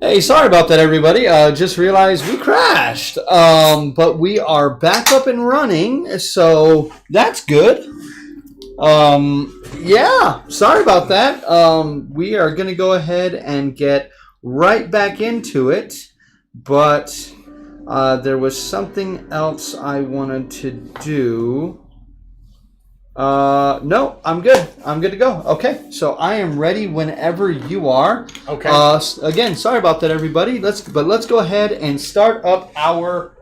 Hey, sorry about that, everybody. Just realized we crashed. But we are back up and running, so that's good. Yeah, sorry about that. We are going to go ahead and get right back into it, but there was something else I wanted to do. No, I'm good. I'm good to go. Okay, so I am ready whenever you are. Okay. Again, sorry about that, everybody. Let's go ahead and start up our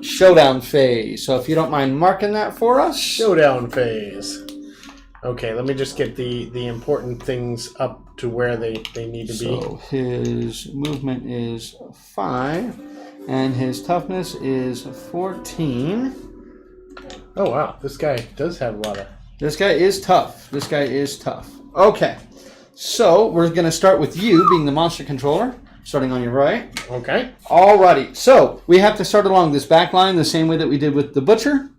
showdown phase. So if you don't mind marking that for us. Showdown phase. Okay, let me just get the important things up to where they need to be. So his movement is 5, and his toughness is 14. Oh, wow. This guy does have a lot of... This guy is tough. Okay. So, we're going to start with you being the monster controller, starting on your right. Okay. Alrighty. So, we have to start along this back line the same way that we did with the butcher.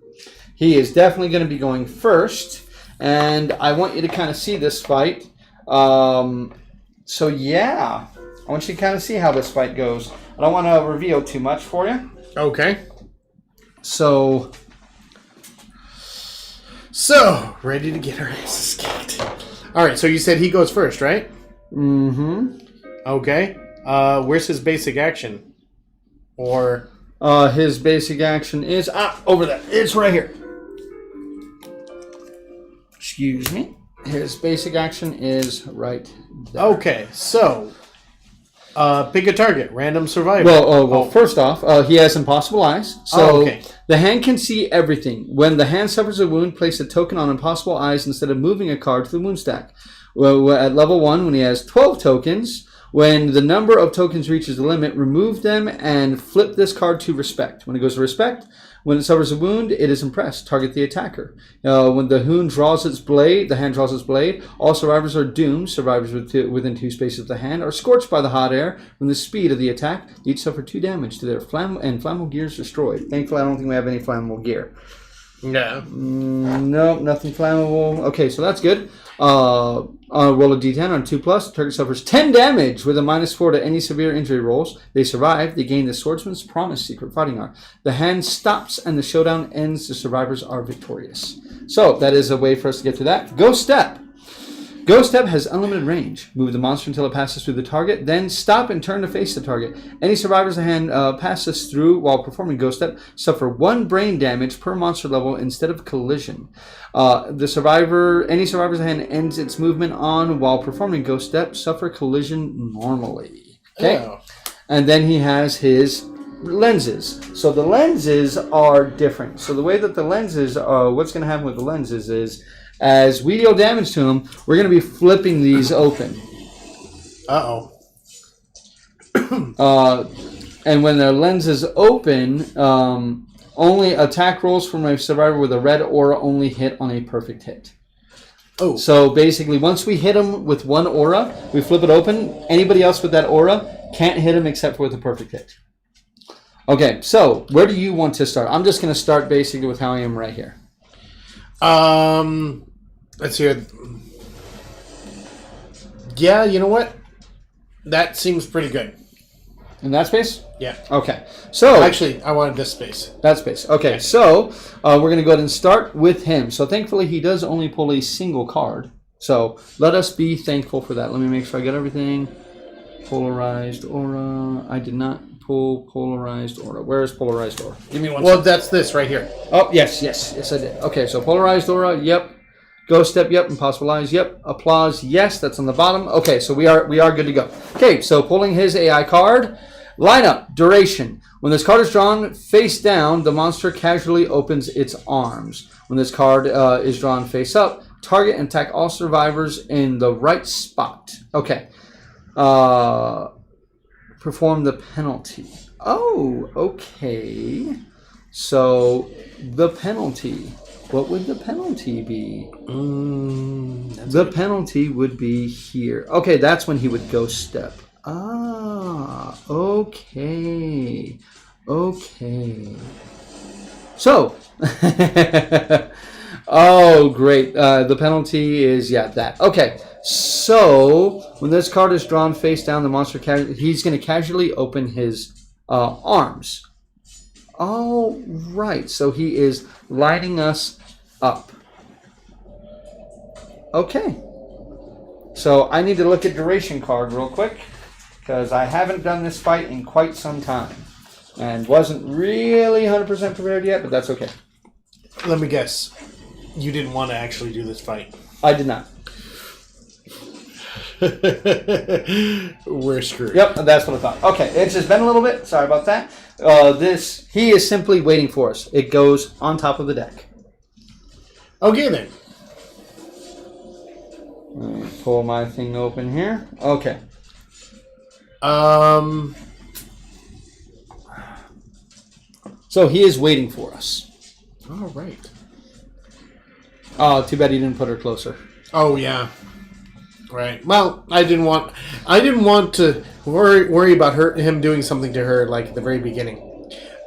He is definitely going to be going first. And I want you to kind of see this fight. So, yeah. I want you to kind of see how this fight goes. I don't want to reveal too much for you. Okay. So, ready to get our asses kicked. All right, so you said he goes first, right? mm-hmm. Okay. Where's his basic action? Or... his basic action is... over there. It's right here. Excuse me. His basic action is right there. Okay, so... pick a target. Random survival. Well, first off, he has Impossible Eyes. So okay. The hand can see everything. When the hand suffers a wound, place a token on Impossible Eyes instead of moving a card to the wound stack. Well, at level 1, when he has 12 tokens, when the number of tokens reaches the limit, remove them and flip this card to Respect. When it goes to Respect, when it suffers a wound, it is impressed. Target the attacker. When the hand draws its blade, all survivors are doomed. Survivors within 2 spaces of the hand are scorched by the hot air. From the speed of the attack, each suffer 2 damage to their flammable gear is destroyed. Thankfully, I don't think we have any flammable gear. No. Nope, nothing flammable. Okay, so that's good. Roll a d10 on 2+. The target suffers 10 damage with a -4 to any severe injury rolls. They survive. They gain the Swordsman's Promise secret fighting art. The hand stops and the showdown ends. The survivors are victorious. So that is a way for us to get to that. Ghost Step. Ghost Step has unlimited range. Move the monster until it passes through the target, then stop and turn to face the target. Any survivors the hand passes through while performing Ghost Step suffer 1 brain damage per monster level instead of collision. Any survivors the hand ends its movement on while performing Ghost Step suffer collision normally. Okay, And then he has his lenses. So the lenses are different. So the way that the lenses are, what's going to happen with the lenses is, as we deal damage to them, we're going to be flipping these open. And when the lens is open, only attack rolls from a survivor with a red aura only hit on a perfect hit. Oh. So basically, once we hit them with 1 aura, we flip it open. Anybody else with that aura can't hit them except for with a perfect hit. Okay, so where do you want to start? I'm just going to start basically with how I am right here. Let's hear. Yeah, you know what? That seems pretty good. In that space? Yeah. Okay. So actually, I wanted this space. That space. Okay. So we're going to go ahead and start with him. So thankfully, he does only pull a single card. So let us be thankful for that. Let me make sure I get everything. Polarized aura. I did not pull polarized aura. Where is polarized aura? Give me one. Well, that's this right here. Oh, yes, I did. Okay, so polarized aura, yep. Ghost Step, yep. Impossible Eyes, yep. Applause, yes. That's on the bottom. Okay, so we are good to go. Okay, so pulling his AI card. Lineup, duration. When this card is drawn face down, the monster casually opens its arms. When this card is drawn face up, target and attack all survivors in the right spot. Okay. Perform the penalty. Oh, okay. So, the penalty. What would the penalty be? The penalty would be here. Okay, that's when he would Ghost Step. Okay. Okay. So, Oh, great. The penalty is, that. Okay, so when this card is drawn face down, the monster, he's going to casually open his arms. All right, so he is lighting us up. Okay. So I need to look at duration card real quick, because I haven't done this fight in quite some time. And wasn't really 100% prepared yet, but that's okay. Let me guess. You didn't want to actually do this fight. I did not. We're screwed. Yep, that's what I thought. Okay, it's just been a little bit. Sorry about that. He is simply waiting for us. It goes on top of the deck. Okay, then. Let me pull my thing open here. Okay. So he is waiting for us. All right. Oh, too bad he didn't put her closer. Oh yeah. Right. Well, I didn't want to worry about him doing something to her like at the very beginning.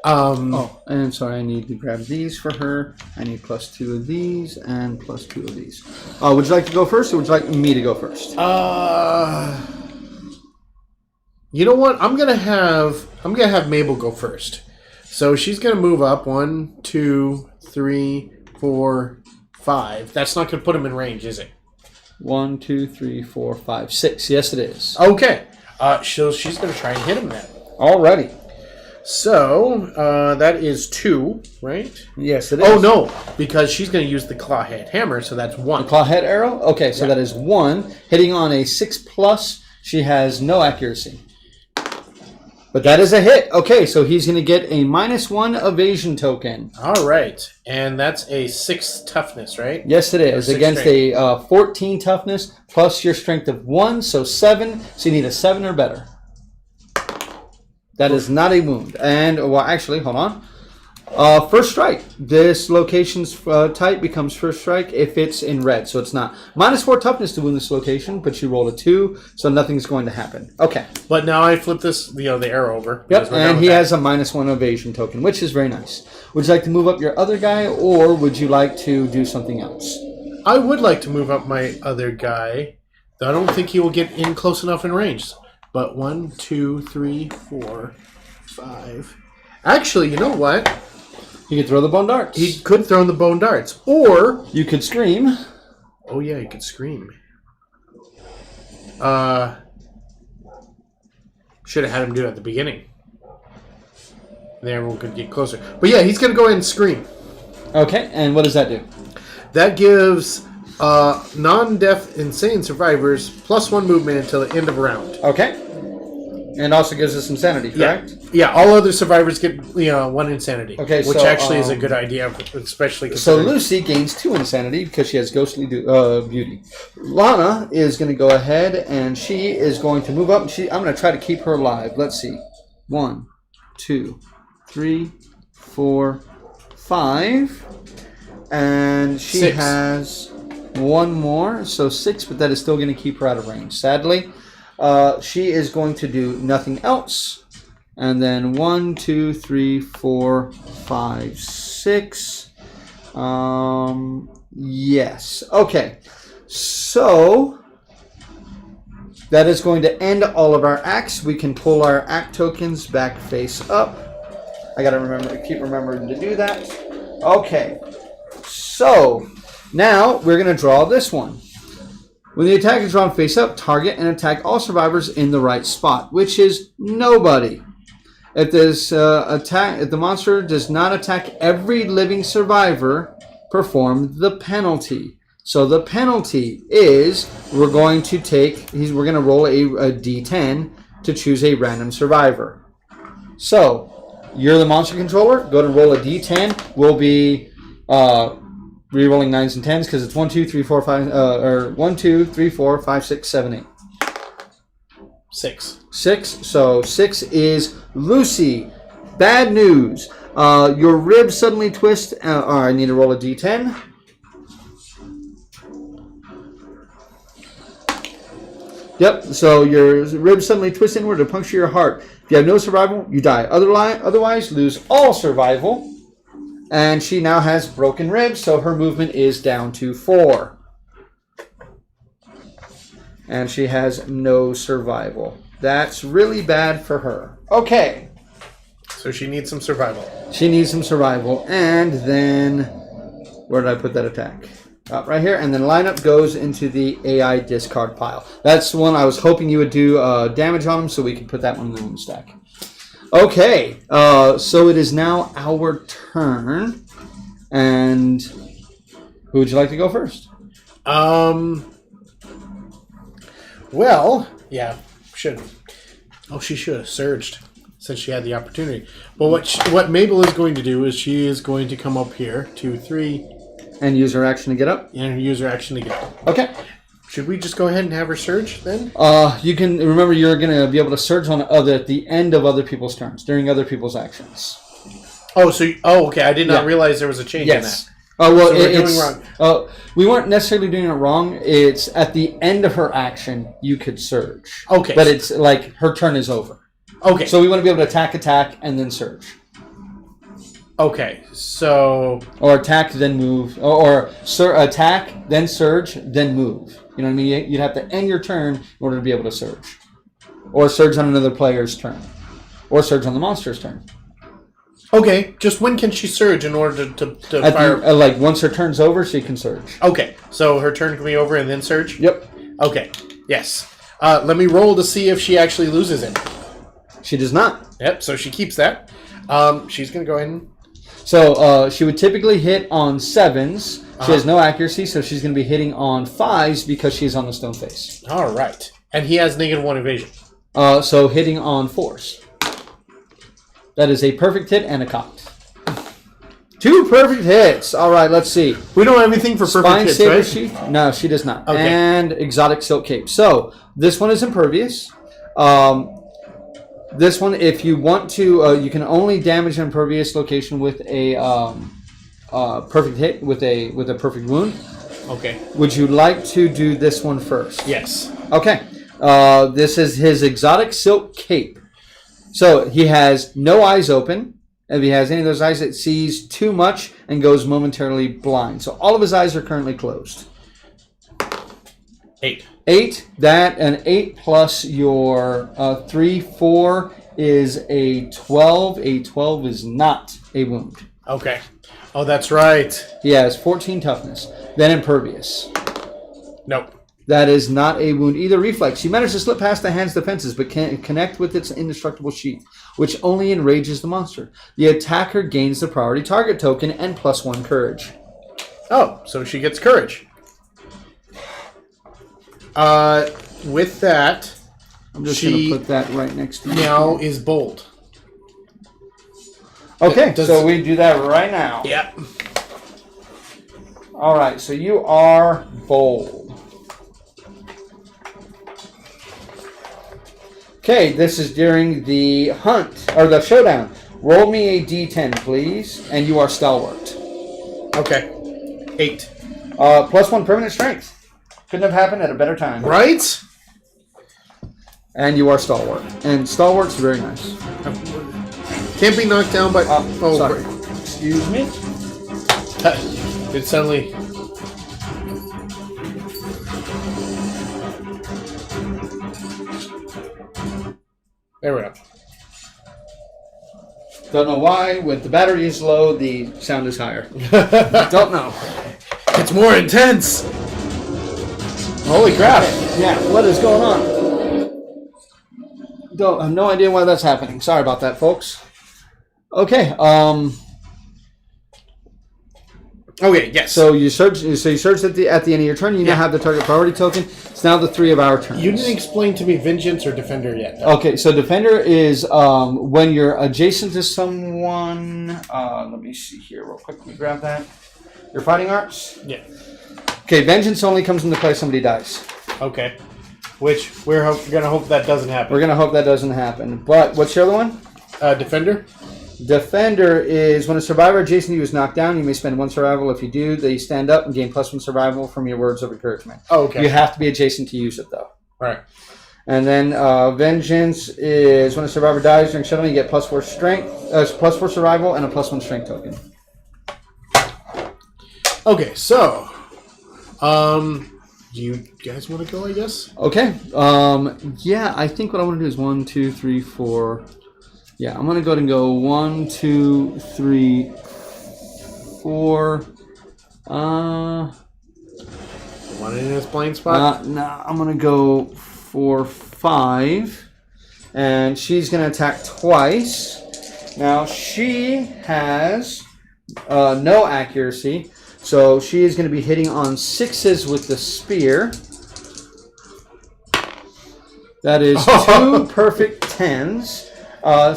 Oh, and sorry, I need to grab these for her. I need +2 of these and +2 of these. Would you like to go first, or would you like me to go first? You know what? I'm gonna have Mabel go first. So she's gonna move up 1, 2, 3, 4, 5. That's not gonna put him in range, is it? 1, 2, 3, 4, 5, 6. Yes, it is. Okay. So she's gonna try and hit him then. Alrighty. So that is 2, right? Yes, it is. Oh no, because she's gonna use the clawhead hammer, so that's 1. Clawhead arrow? Okay, so that is 1. Hitting on a 6+, she has no accuracy. But that is a hit. Okay, so he's going to get a -1 evasion token. All right. And that's a 6 toughness, right? Yes, it is. Against strength. a 14 toughness plus your strength of 1, so 7. So you need a 7 or better. That is not a wound. And, well, actually, hold on. First strike. This location's type becomes first strike if it's in red. So it's not -4 toughness to wound this location, but you roll a 2, so nothing's going to happen. Okay. But now I flip this, the arrow over. Yep, and he has a -1 evasion token, which is very nice. Would you like to move up your other guy, or would you like to do something else? I would like to move up my other guy. I don't think he will get in close enough in range. But 1, 2, 3, 4, 5. Actually, you know what? You could throw the bone darts. He could throw in the bone darts. Or you could scream. Oh yeah, he could scream. Should have had him do it at the beginning. Then everyone could get closer. But yeah, he's gonna go ahead and scream. Okay, and what does that do? That gives non-deaf insane survivors +1 movement until the end of a round. Okay. And also gives us insanity, correct? Yeah, all other survivors get 1 insanity. Okay, which so, actually is a good idea, especially So considering... Lucy gains 2 insanity because she has ghostly beauty. Lana is going to go ahead and she is going to move up. And I'm going to try to keep her alive. Let's see. 1, 2, 3, 4, 5. And she 6. has 1 more, so 6, but that is still going to keep her out of range. Sadly, she is going to do nothing else. And then 1, 2, 3, 4, 5, 6. Yes. Okay. So that is going to end all of our acts. We can pull our act tokens back face up. I gotta keep remembering to do that. Okay. So now we're gonna draw this one. When the attack is drawn face up, target and attack all survivors in the right spot, which is nobody. If this if the monster does not attack every living survivor, perform the penalty. So the penalty is we're going to roll a d10 to choose a random survivor. So you're the monster controller. Go to roll a d10. We'll be re-rolling 9s and 10s because it's 1, 2, 3, 4, 5, or 1, 2, 3, 4, 5, 6, 7, 8. 6. 6. So 6 is Lucy. Bad news. Your ribs suddenly twist. I need to roll a d10. Yep. So your ribs suddenly twist inward to puncture your heart. If you have no survival, you die. Otherwise, lose all survival. And she now has broken ribs, so her movement is down to 4. And she has no survival. That's really bad for her. Okay. So she needs some survival. She needs some survival. And then, where did I put that attack? Right here. And then lineup goes into the AI discard pile. That's the one I was hoping you would do damage on him, so we could put that one in the wound stack. Okay. So it is now our turn. And who would you like to go first? Well, yeah, should. Oh, she should have surged since she had the opportunity. But what Mabel is going to do is she is going to come up here, 2, 3, And use her action to get up? and use her action to get up. Okay. Should we just go ahead and have her surge then? You can remember you're going to be able to surge on at the end of other people's turns, during other people's actions. Oh, okay. I did not Yeah. realize there was a change in that. Oh, well, So we're doing it's wrong. we weren't necessarily doing it wrong. It's at the end of her action you could surge. Okay. But it's like her turn is over. Okay. So we want to be able to attack, and then surge. Okay. So Or attack, then move. Or attack, then surge, then move. You know what I mean? You'd have to end your turn in order to be able to surge. Or surge on another player's turn. Or surge on the monster's turn. okay, just when can she surge in order to At fire? the, like, once her turn's over, she can surge. Okay, so her turn can be over and then surge. Yep. Okay. Yes. Let me roll to see if she actually loses it. She does not. Yep. So she keeps that. She's gonna go ahead and. So she would typically hit on 7s. She has no accuracy, so she's going to be hitting on 5s because she's on the stone face. All right. And he has -1 evasion. So hitting on 4s. That is a perfect hit and a cocked. 2 perfect hits. All right, let's see. We don't have anything for perfect Spine hits, Saber right? Sheath? No, she does not. Okay. And Exotic Silk Cape. So this one is impervious. This one, if you want to, you can only damage an impervious location with a perfect hit with a perfect wound. Okay. Would you like to do this one first? Yes. Okay. This is his Exotic Silk Cape. So he has no eyes open. If he has any of those eyes, it sees too much and goes momentarily blind. So all of his eyes are currently closed. 8. 8. That an 8 plus your 3, 4 is a 12. A 12 is not a wound. Okay. Oh, that's right. He has 14 toughness. Then impervious. Nope. That is not a wound either. Reflex. You manage to slip past the hand's defenses, but can connect with its indestructible sheath, which only enrages the monster. The attacker gains the priority target token and +1 courage. Oh, so she gets courage. With that, I'm just She- going to put that right next to you. now is bold. Okay, Does- so we do that right now. Yep. All right, so you are bold. Okay, this is during the hunt, or the showdown. Roll me a d10, please, and you are stalwart. Okay. 8. +1 permanent strength. Couldn't have happened at a better time. Right? And you are stalwart. And stalwart's very nice. Can't be knocked down by. Sorry. Excuse me. It suddenly. There we go. Don't know why. When the battery is low, the sound is higher. Don't know. It's more intense. Holy crap! Yeah, what is going on? Don't I have no idea why that's happening. Sorry about that, folks. Okay, Okay, yes. so you search at the end of your turn. You now have the target priority token. It's now the 3 of our turns. You didn't explain to me Vengeance or Defender yet. Though. Okay, so Defender is when you're adjacent to someone. Let me see here real quick. Let me grab that. Your fighting arts. Yeah. Okay, Vengeance only comes into play if somebody dies. Okay. Which we're gonna hope that doesn't happen. We're gonna hope that doesn't happen. But what's your other one? Defender. Defender is when a survivor adjacent to you is knocked down, you may spend 1 survival. If you do, they stand up and gain +1 survival from your words of encouragement. Oh, okay. You have to be adjacent to use it, though. Right. And then Vengeance is when a survivor dies during showdown, you get +4 strength, +4 survival, and a +1 strength token. Okay, so, you guys want to go? I guess. Okay. Yeah, I think what I want to do is 1, 2, 3, 4. Yeah, I'm gonna go ahead and go 1, 2, 3, 4. One in his blind spot. No, I'm gonna go 4, 5, and she's gonna attack twice. Now she has no accuracy, so she is gonna be hitting on 6s with the spear. That is 2 perfect 10s.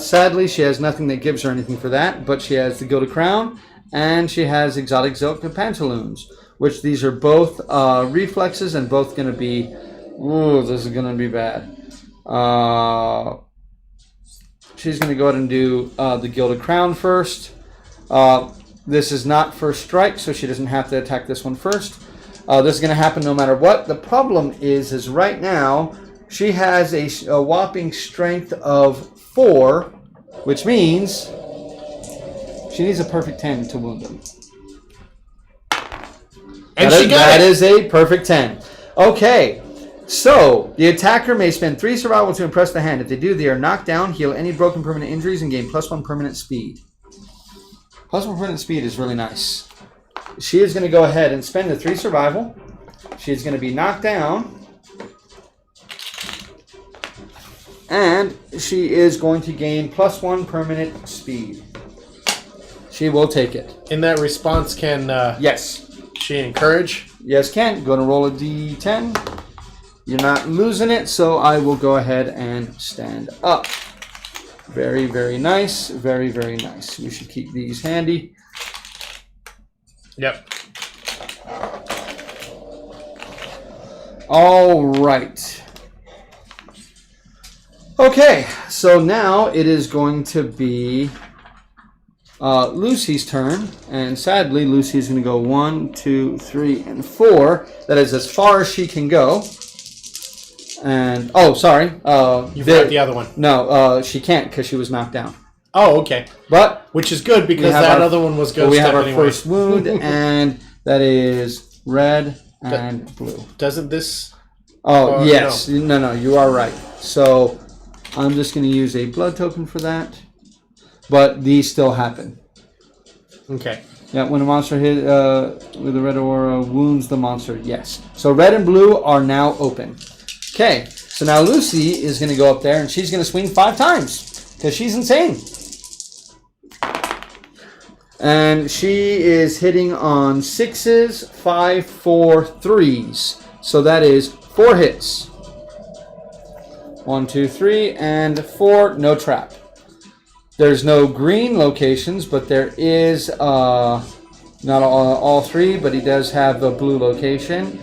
Sadly, she has nothing that gives her anything for that, but she has the Gilded Crown, and she has Exotic Silk and Pantaloons, which these are both reflexes and both going to be... Ooh, this is going to be bad. She's going to go ahead and do the Gilded Crown first. This is not first strike, so she doesn't have to attack this one first. This is going to happen no matter what. The problem is right now, she has a whopping strength of 4, which means she needs a perfect 10 to wound them. And that is a perfect 10. Okay, so the attacker may spend 3 survival to impress the hand. If they do, they are knocked down, heal any broken permanent injuries, and gain +1 permanent speed. +1 permanent speed is really nice. She is going to go ahead and spend the 3 survival. She is going to be knocked down. And she is going to gain +1 permanent speed. She will take it. In that response, can Yes. she encourage? Yes, can. Going to roll a d10. You're not losing it, so I will go ahead and stand up. Very, very nice. Very, very nice. We should keep these handy. Yep. All right. Okay, so now it is going to be Lucy's turn, and sadly, Lucy's going to go 1, 2, 3, and 4. That is as far as she can go. And oh, sorry, You forgot the other one. No, she can't because she was knocked down. Oh, okay. But Which is good because that other one was ghost we have step our anyway. first wound, and that is red and blue. Doesn't this? Oh yes, no, you are right. So I'm just going to use a blood token for that. But these still happen. Okay. Yeah, when a monster hit with a red aura wounds the monster, yes. So red and blue are now open. Okay, so now Lucy is going to go up there and she's going to swing 5 times because she's insane. And she is hitting on 6s, 5, 4, 3s. So that is 4 hits. 1, 2, 3, and 4. No trap. There's no green locations, but there is not all 3, but he does have a blue location.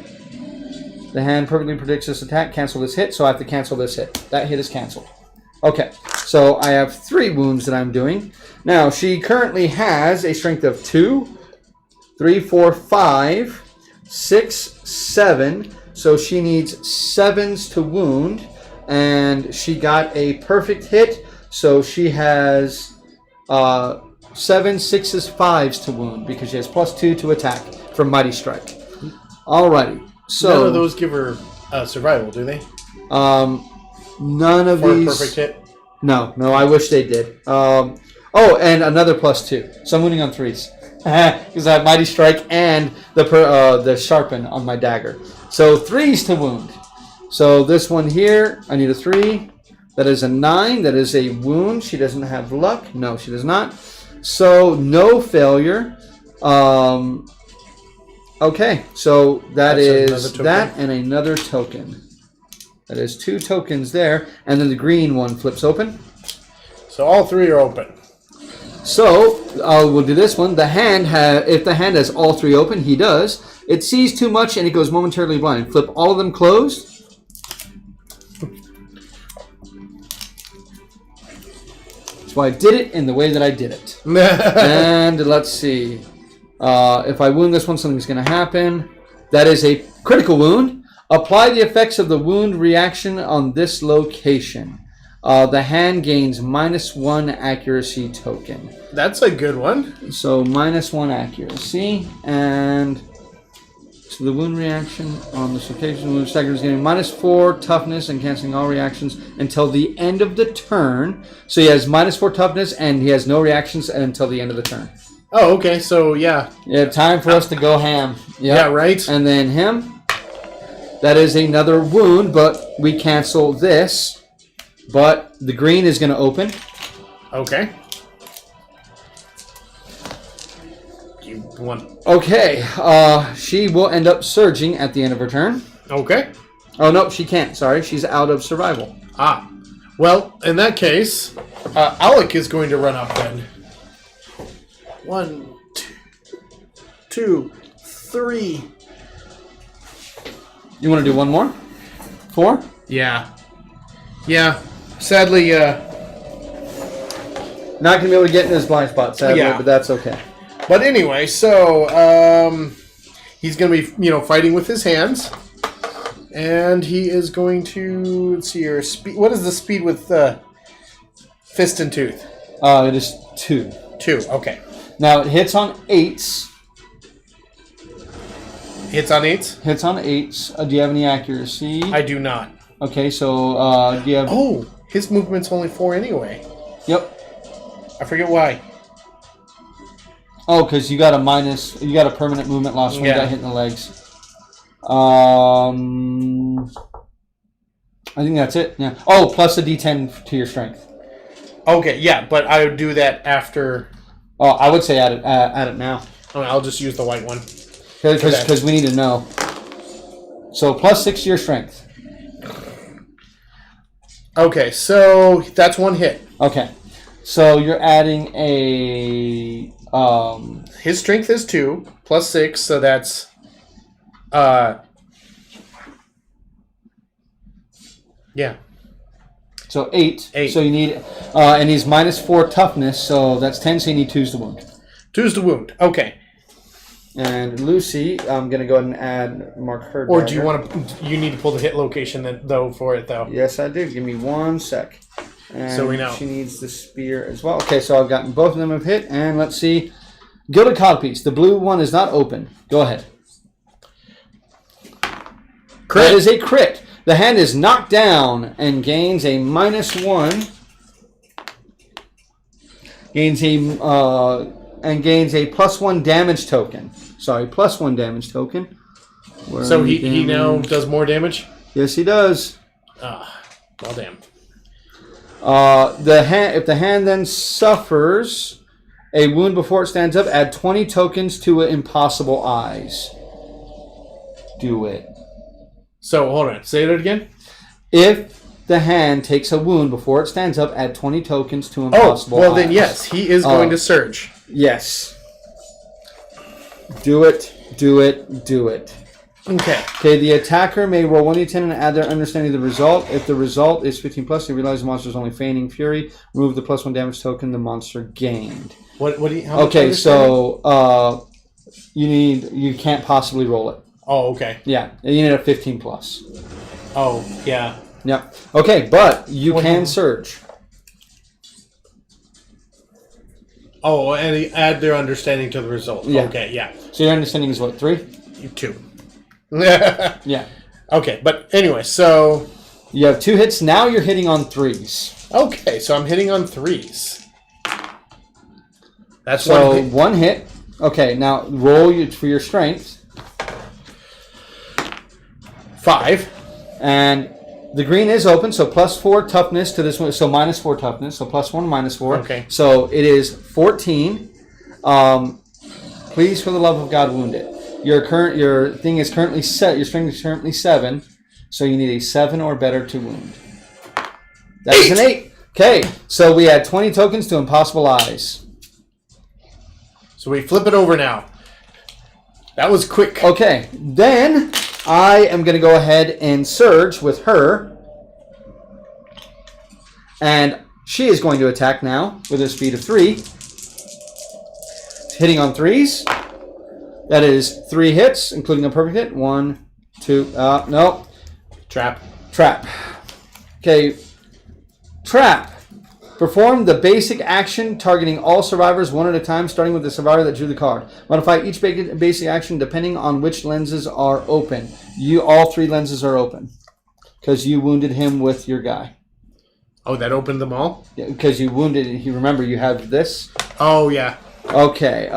The hand perfectly predicts this attack. Cancel this hit, so I have to cancel this hit. That hit is canceled. Okay, so I have 3 wounds that I'm doing. Now, she currently has a strength of 2, 3, 4, 5, 6, 7. So she needs 7s to wound, and she got a perfect hit. So she has 7, 6s, 5s to wound because she has +2 to attack from Mighty Strike. Alrighty. So none of those give her survival, do they? None of For these. a perfect hit? No, I wish they did. Oh, and another +2. So I'm wounding on 3s because I have Mighty Strike and the Sharpen on my dagger. So 3s to wound. So this one here, I need a 3. That is a 9. That is a wound. She doesn't have luck. No, she does not. So no failure. Okay, so that's is that and another token. That is 2 tokens there, and then the green one flips open. So all 3 are open. So we'll do this one. The hand if the hand has all 3 open, he does. It sees too much and it goes momentarily blind. Flip all of them closed. That's why I did it in the way that I did it. And let's see. If I wound this one, something's going to happen. That is a critical wound. Apply the effects of the wound reaction on this location. The hand gains -1 accuracy token. That's a good one. So -1 accuracy, and so the wound reaction on this occasion, wound stagger is getting -4 toughness and canceling all reactions until the end of the turn. So he has -4 toughness, and he has no reactions until the end of the turn. Oh, okay. So yeah. Yeah, time for us to go ham. Yep. Yeah, right. And then him. That is another wound, but we cancel this. But the green is going to open. Okay. You want? Okay, she will end up surging at the end of her turn. Okay. Oh, no, she can't. Sorry, she's out of survival. Ah. Well, in that case, Alec is going to run up then. 1, 2, 3. You want to do one more? 4? Yeah. Yeah. Sadly, Not going to be able to get in his blind spot, sadly, Yeah. but that's okay. but anyway, so he's going to be, fighting with his hands, and he is going to let's see here. Speed. What is the speed with fist and tooth? It is 2. 2. Okay. Now, it hits on 8s. Hits on 8s. Hits on 8s. Do you have any accuracy? I do not. Okay, so do you have... Oh, his movement's only 4 anyway. Yep. I forget why. Oh, because you got a permanent movement loss when you Yeah. got hit in the legs. I think that's it. Yeah. Oh, plus a D10 to your strength. Okay, yeah, but I would do that after. Oh, I would say add it now. Oh, I'll just use the white one. Because we need to know. So +6 to your strength. Okay, so that's 1 hit. Okay. So you're adding a... His strength is 2 plus 6, so that's yeah. So 8. 8. So you need... and he's -4 toughness, so that's 10, so you need 2's to wound. 2's the wound. Okay. And Lucy, I'm going to go ahead and mark her Or do you dagger. want to? You need to pull the hit location then, though, for it though. Yes, I do. Give me 1 sec. And So we know. she needs the spear as well. Okay, so I've gotten both of them have hit, and let's see. Gilded Codpiece. The blue one is not open. Go ahead. Crit. That is a crit. The hand is knocked down and gains a -1. Gains a gains a +1 damage token. Sorry, +1 damage token. Where So are he you now damage? does more damage. Yes, he does. Well, damn. If the hand then suffers a wound before it stands up, add 20 tokens to Impossible Eyes. Do it. So hold on. Say that again. If the hand takes a wound before it stands up, add 20 tokens to Impossible Oh, well Eyes. then yes, he is going to surge. Yes. Do it. Do it. Do it. Okay. Okay, the attacker may roll 1d10 and add their understanding of the result. If the result is 15 plus, they realize the monster is only feigning fury. Remove the +1 damage token the monster gained. What do you? How much Okay, understanding? so you can't possibly roll it. Oh, okay. Yeah, you need a 15 plus. Oh, yeah. Yeah. Okay, but you What can number? surge. Oh, and add their understanding to the result. Yeah. Okay, yeah. So your understanding is what, 3? You 2. Yeah. Okay, but anyway, so You have 2 hits. Now you're hitting on 3s. okay, so I'm hitting on 3s. That's So 1 hit. 1 hit. Okay, now roll for your strength. 5. And the green is open, so +4 toughness to this one. So -4 toughness. So +1, -4. Okay. So it is 14. Please, for the love of God, wound it. Your thing is currently set. Your strength is currently 7. So you need a 7 or better to wound. That is an 8. Okay, so we add 20 tokens to Impossible Eyes. So we flip it over now. That was quick. Okay, then I am going to go ahead and surge with her. And she is going to attack now with a speed of 3. Hitting on 3s. That is 3 hits, including a perfect hit. 1, 2, no. Trap. Trap. Okay. Trap. Perform the basic action targeting all survivors one at a time, starting with the survivor that drew the card. Modify each basic action depending on which lenses are open. All 3 lenses are open because you wounded him with your guy. Oh, that opened them all? Yeah, because you wounded. Remember, you have this. Oh, yeah. Okay.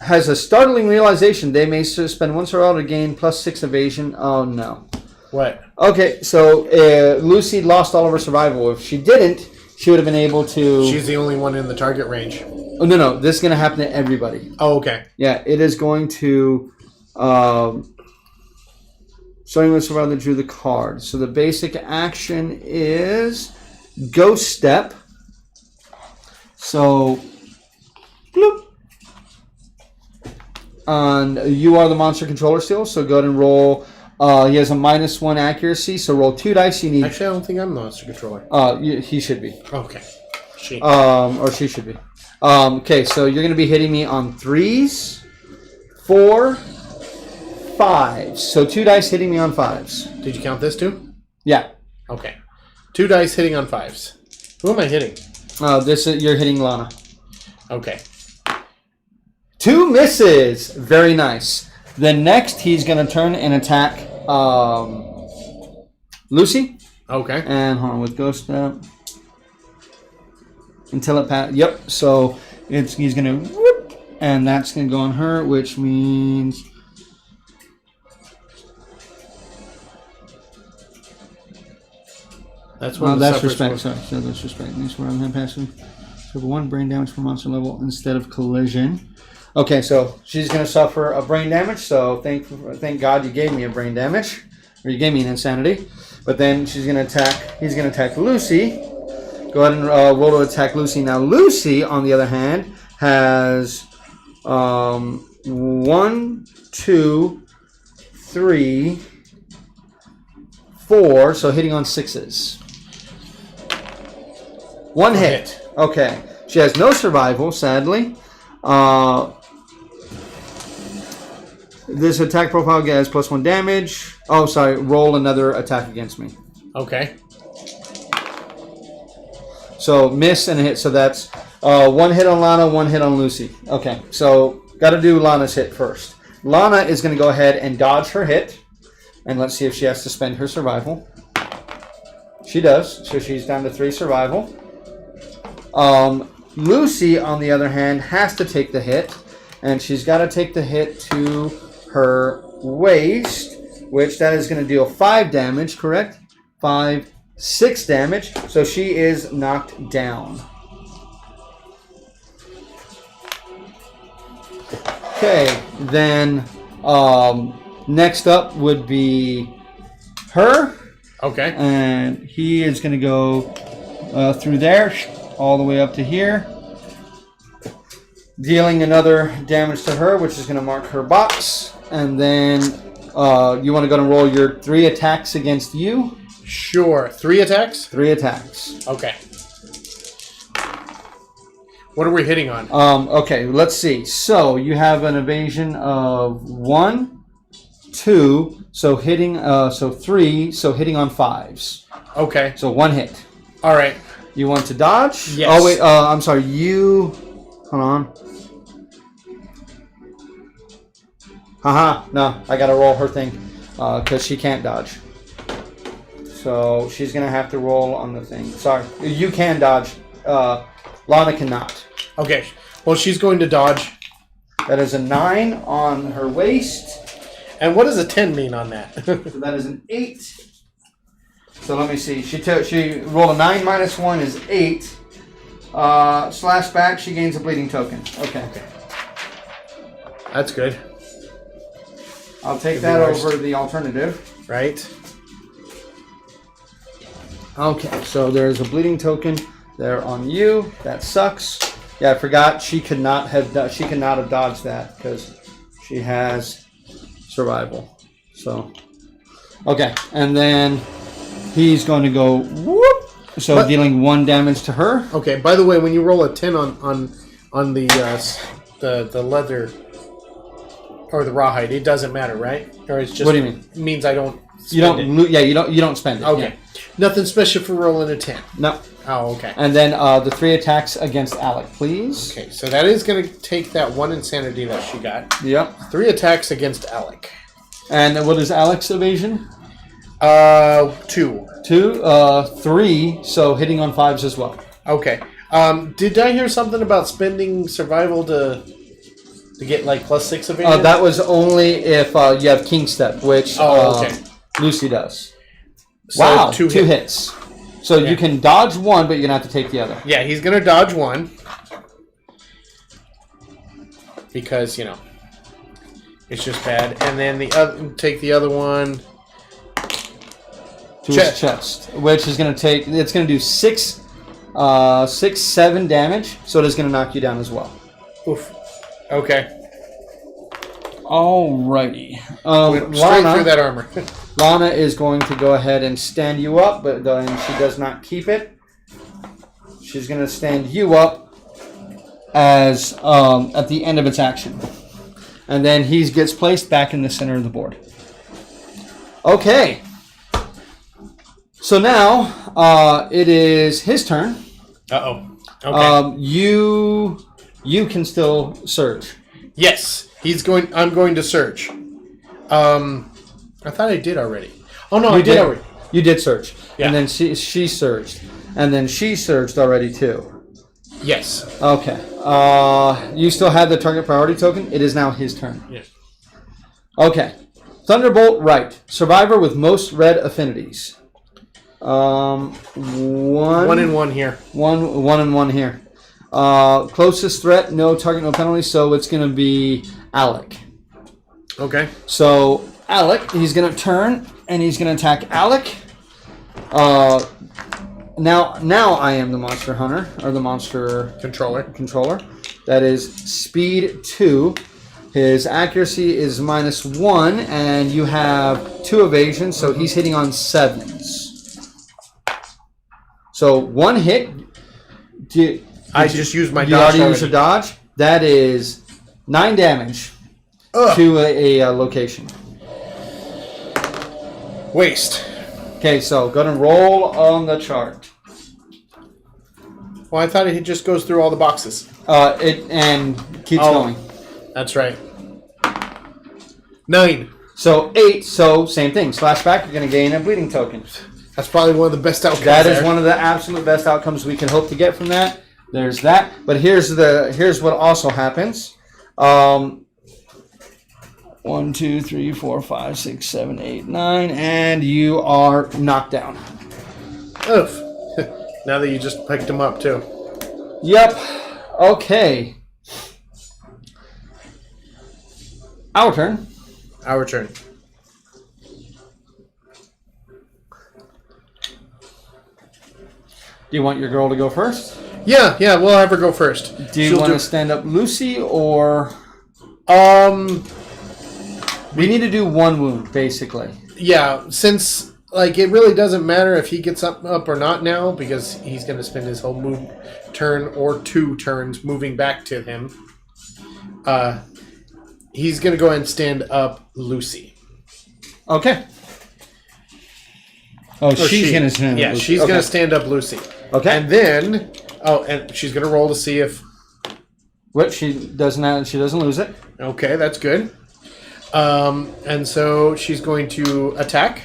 Has a startling realization. They may spend 1 survival to gain +6 evasion. Oh no. What? Okay, so Lucy lost all of her survival. If she didn't, she would have been able to... She's the only one in the target range. Oh, no. This is going to happen to everybody. Oh, okay. Yeah, it is going to... starting with survival that drew the card. So the basic action is Ghost Step. So... Bloop. And you are the monster controller still, so go ahead and roll... he has a -1 accuracy, so roll 2 dice. You need. Actually, I don't think I'm the monster controller. He should be. Okay. She. Or she should be. Okay, so you're gonna be hitting me on 3s, 4, 5s. So 2 dice hitting me on 5s. Did you count this too? Yeah. Okay. 2 dice hitting on 5s. Who am I hitting? You're hitting Lana. Okay. 2 misses. Very nice. Then next, he's going to turn and attack Lucy. Okay. And hold on, with Ghost Step. Until it passes. Yep. So he's going to whoop, and that's going to go on her, which means... That's what that's respect. Sorry. So that's respect. Next where I'm going to pass him. So 1 brain damage per monster level instead of collision. Okay, so she's going to suffer a brain damage, so thank God you gave me a brain damage, or you gave me an insanity. But then he's going to attack Lucy. Go ahead and roll to attack Lucy. Now Lucy, on the other hand, has 1, 2, 3, 4, so hitting on 6s. 1 hit. Okay. She has no survival, sadly. This attack profile gets +1 damage. Oh, sorry. Roll another attack against me. Okay. So miss and a hit. So that's 1 hit on Lana, 1 hit on Lucy. Okay. So got to do Lana's hit first. Lana is going to go ahead and dodge her hit. And let's see if she has to spend her survival. She does. So she's down to 3 survival. Lucy, on the other hand, has to take the hit. And she's got to take the hit to her waist, which that is going to deal 5 damage, correct? 6 damage. So she is knocked down. Okay, then next up would be her. Okay. And he is going to go through there, all the way up to here. Dealing another damage to her, which is going to mark her box. And then you want to go and roll your 3 attacks against you. Sure. 3 attacks? 3 attacks. Okay. What are we hitting on? Okay, let's see. So you have an evasion of 1, 2, so hitting, so 3, so hitting on 5s. Okay. So 1 hit. All right. You want to dodge? Yes. Oh wait, I'm sorry. Hold on. Haha, no, I gotta roll her thing, because she can't dodge. So she's gonna have to roll on the thing. Sorry, you can dodge. Lana cannot. Okay, well she's going to dodge. That is a 9 on her waist. And what does a 10 mean on that? So that is an 8. So let me see. She rolled a 9 minus 1 is 8. Slash back, she gains a bleeding token. Okay. That's good. I'll take that over the alternative. Right. Okay, so there's a bleeding token there on you. That sucks. Yeah, I forgot she could not have dodged that because she has survival. So okay, and then he's going to go whoop. So dealing 1 damage to her. Okay. By the way, when you roll a 10 on the leather or the rawhide, it doesn't matter, right? Or it's just. What do you mean? It means I don't. You don't. Yeah, you don't spend it. Okay. Yeah. Nothing special for rolling a 10. No. Oh, okay. And then the 3 attacks against Alec, please. Okay, so that is going to take that 1 insanity that she got. Yep. 3 attacks against Alec. And what is Alec's evasion? 2. 2, 3, so hitting on 5s as well. Okay. Did I hear something about spending survival to get like +6 evasion? That was only if you have King Step, which okay. Lucy does. So Wow, 2 hits. So you can dodge one, but you're going to have to take the other. Yeah, he's going to dodge 1. Because, it's just bad. And then take the other one. To his chest, which is going to take, it's going to do 7 damage, so it is going to knock you down as well. Oof. Okay. Alrighty. Went straight through that armor. Lana is going to go ahead and stand you up, but then she does not keep it. She's going to stand you up as at the end of its action. And then he gets placed back in the center of the board. Okay. So now it is his turn. Uh-oh. Okay. You can still surge. Yes. I'm going to surge. I thought I did already. Oh, no, I did already. You did surge. Yeah. And then she surged. And then she surged already too. Yes. Okay. You still have the target priority token. It is now his turn. Yes. Okay. Thunderbolt right. Survivor with most red affinities. 1 and 1 here. 1 and 1 here. Closest threat, no target, no penalty, so it's going to be Alec. Okay. So Alec, he's going to turn and he's going to attack Alec. Now I am the monster hunter or the monster controller. That is speed 2. His accuracy is -1, and you have 2 evasions, so he's hitting on 7s. So 1 hit. I just used my you dodge. already used your dodge. That is 9 damage to a location. Waste. Okay, so go ahead and roll on the chart. Well, I thought it just goes through all the boxes. It and keeps going. That's right. 9. So 8. So same thing. Slash back. You're going to gain a bleeding token. That's probably one of the best outcomes. That is one of the absolute best outcomes we can hope to get from that. There's that. But here's what also happens. 1, 2, 3, 4, 5, 6, 7, 8, 9, and you are knocked down. Oof. Now that you just picked him up too. Yep. Okay. Our turn. Our turn. Do you want your girl to go first? Yeah, we'll have her go first. Do you want to stand up Lucy or... We need to do 1 wound, basically. Yeah, since it really doesn't matter if he gets up or not now, because he's going to spend his whole turn or 2 turns moving back to him. He's going to go ahead and stand up Lucy. Okay. She's going to stand up Lucy. She's going to stand up Lucy. Okay. And then... and she's going to roll to see if... What? She doesn't lose it. Okay, that's good. And so she's going to attack.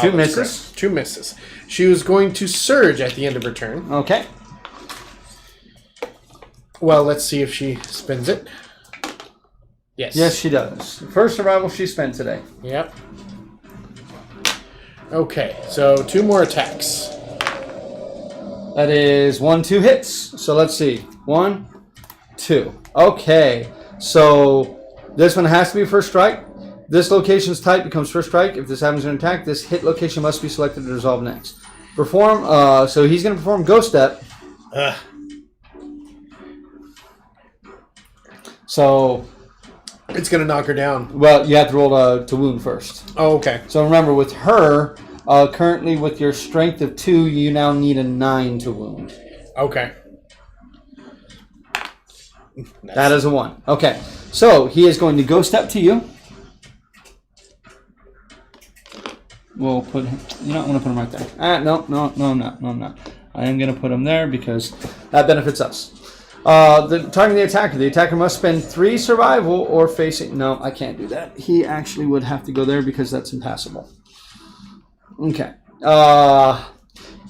2 misses. 2 misses. She was going to surge at the end of her turn. Okay. Well, let's see if she spends it. Yes. Yes, she does. First survival she spent today. Yep. Okay, so 2 more attacks. That is 1, 2 hits. So let's see. 1, 2. Okay. So this one has to be first strike. This location's type becomes first strike. If this happens in an attack, this hit location must be selected to resolve next. Perform. So he's going to perform Ghost Step. So it's going to knock her down. Well, you have to roll to wound first. Oh, okay. So remember, with her, currently with your strength of 2, you now need a 9 to wound. Okay. That is a 1. Okay. So he is going to Ghost Step to you. we'll put him. You know, I'm going to put him right there. No, I'm not. I am going to put him there because that benefits us. Targeting the attacker. The attacker must spend 3 survival or facing. No, I can't do that. He actually would have to go there because that's impassable. Okay.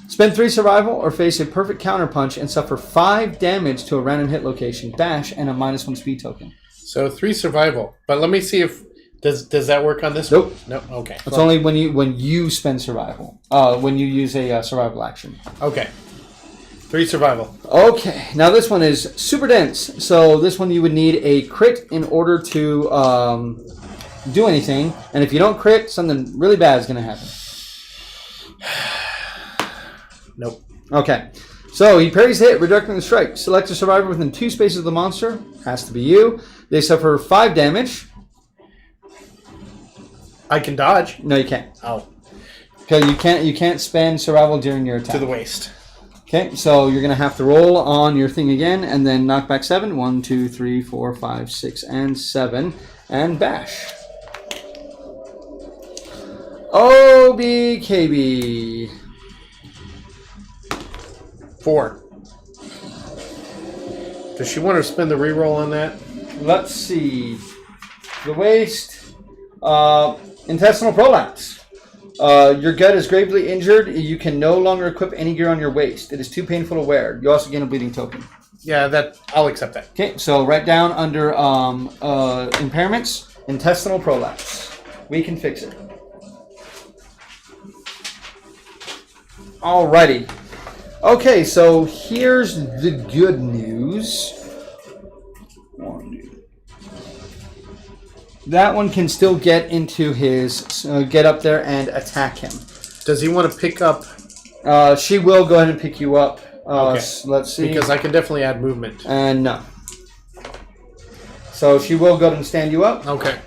Spend 3 survival or face a perfect counterpunch and suffer 5 damage to a random hit location, dash, and a -1 speed token. So 3 survival. But let me see if does that work on this Nope. one? No. Okay. It's only when you spend survival. When you use a survival action. Okay. 3 survival. Okay. Now this one is super dense. So this one you would need a crit in order to do anything. And if you don't crit, something really bad is going to happen. Nope. Okay. So he parries the hit, redirecting the strike. Select a survivor within 2 spaces of the monster. Has to be you. They suffer 5 damage. I can dodge. No, you can't. Oh. Because you can't spend survival during your attack. To the waist. Okay, so you're gonna have to roll on your thing again, and then knock back 7. 1, 2, 3, 4, 5, 6, and 7, and bash. OBKB. 4. Does she want to spend the reroll on that? Let's see. The waist. Intestinal prolapse. Your gut is gravely injured. You can no longer equip any gear on your waist. It is too painful to wear. You also gain a bleeding token. Yeah, I'll accept that. Okay, so write down under impairments, intestinal prolapse. We can fix it. Alrighty. Okay, so here's the good news. That one can still get into his, get up there and attack him. Does he want to pick up? She will go ahead and pick you up. Okay. Let's see. Because I can definitely add movement. And no. So she will go ahead and stand you up. Okay.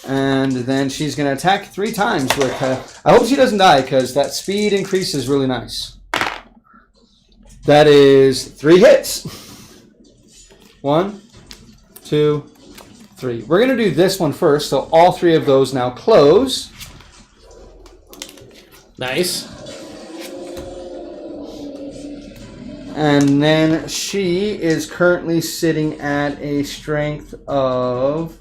And then she's going to attack 3 times with I hope she doesn't die because that speed increase is really nice. That is 3 hits. 1, 2, 3. We're going to do this one first, so all 3 of those now close. Nice. And then she is currently sitting at a strength of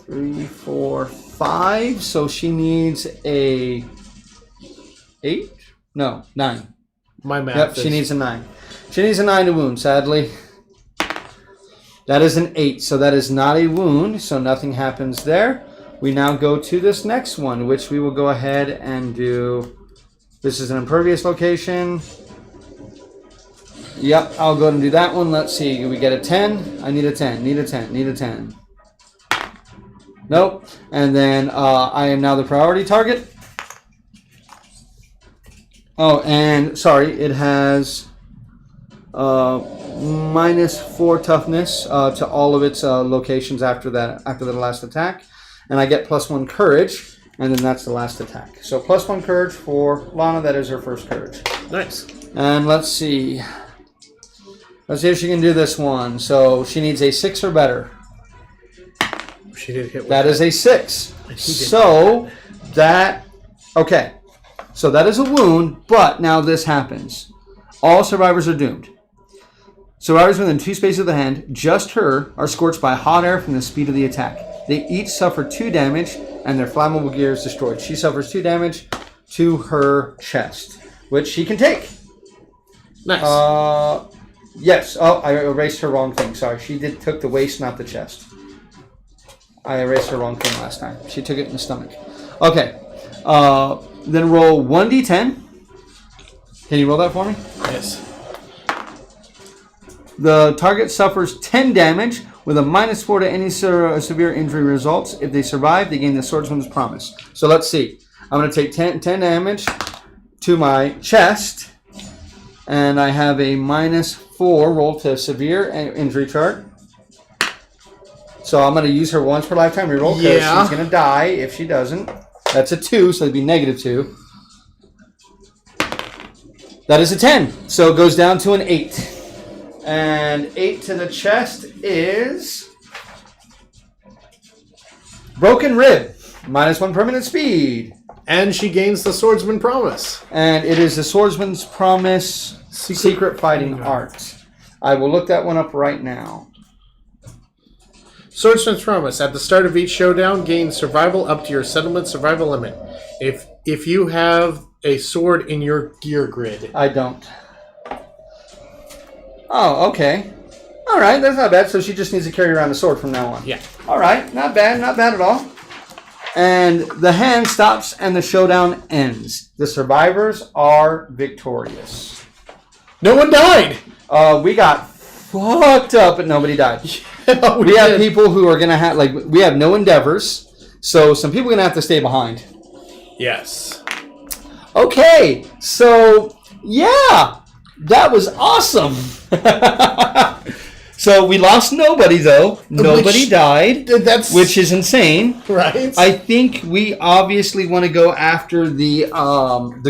3, 4, 5. So she needs a 8? No, 9. My math. Yep, she needs a 9. She needs a 9 to wound, sadly. That is an 8, so that is not a wound, so nothing happens there. We now go to this next one, which we will go ahead and do. This is an impervious location. Yep, I'll go ahead and do that one. Let's see, we get a 10. I need a 10, need a 10, need a 10. Nope. And then I am now the priority target. Oh, and sorry, it has -4 toughness to all of its locations after the last attack, and I get +1 courage, and then that's the last attack. So +1 courage for Lana. That is her first courage. Nice. And let's see if she can do this one. So she needs a 6 or better. She did hit. That is a 6. So that okay. So that is a wound, but now this happens. All survivors are doomed. Survivors within 2 spaces of the hand, just her, are scorched by hot air from the speed of the attack. They each suffer 2 damage, and their flammable gear is destroyed. She suffers 2 damage to her chest, which she can take. Nice. Yes. Oh, I erased her wrong thing. Sorry. She took the waist, not the chest. I erased her wrong thing last time. She took it in the stomach. Okay. Then roll 1d10. Can you roll that for me? Yes. The target suffers 10 damage with a -4 to any severe injury results. If they survive, they gain the Swordsman's Promise. So let's see. I'm going to take 10 damage to my chest. And I have a -4 roll to severe injury chart. So I'm going to use her once per lifetime reroll because she's going to die if she doesn't. That's a 2, so it'd be -2. That is a 10, so it goes down to an 8. And 8 to the chest is Broken Rib, -1 permanent speed. And she gains the Swordsman Promise. And it is the Swordsman's Promise Secret Fighting Art. I will look that one up right now. Swordsman's Promise. At the start of each showdown, gain survival up to your settlement survival limit. If you have a sword in your gear grid. I don't. Oh, okay. All right, that's not bad. So she just needs to carry around a sword from now on. Yeah. All right, not bad at all. And the hand stops and the showdown ends. The survivors are victorious. No one died! We got fucked up, but nobody died. we have people who are going to have, like, we have no endeavors. So some people are going to have to stay behind. Yes. Okay, so, yeah, that was awesome. So we lost nobody, though. Nobody died, which is insane. Right. I think we obviously want to go after the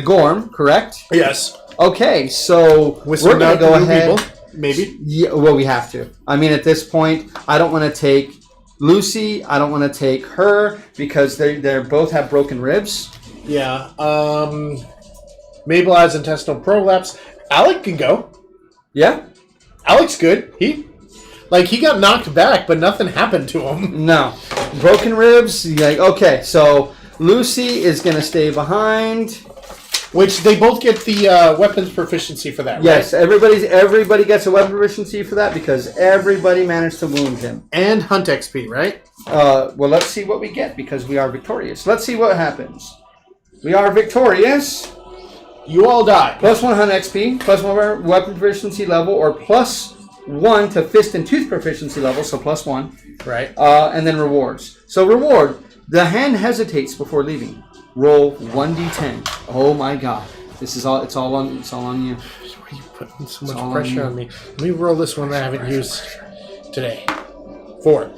Gorm, correct? Yes. Okay, so we're going to go ahead. People, maybe. Yeah, well, we have to. I mean, at this point, I don't want to take Lucy. I don't want to take her because they both have broken ribs. Yeah. Mabel has intestinal prolapse. Alec can go. Yeah. Alec's good. He got knocked back, but nothing happened to him. No. Broken ribs. Like, okay, so Lucy is going to stay behind. Which they both get the weapons proficiency for that, right? Yes, everybody gets a weapon proficiency for that because everybody managed to wound him. And hunt XP, right? Well, let's see what we get because we are victorious. Let's see what happens. We are victorious. You all die. +1 hunt XP, +1 weapon proficiency level, or +1 to fist and tooth proficiency level, so +1. Right. And then rewards. So reward, the hand hesitates before leaving. Roll 1d10. Oh my god. This is all it's all on you. Why are you putting so much pressure on me? Let me roll this one that I haven't used today. 4.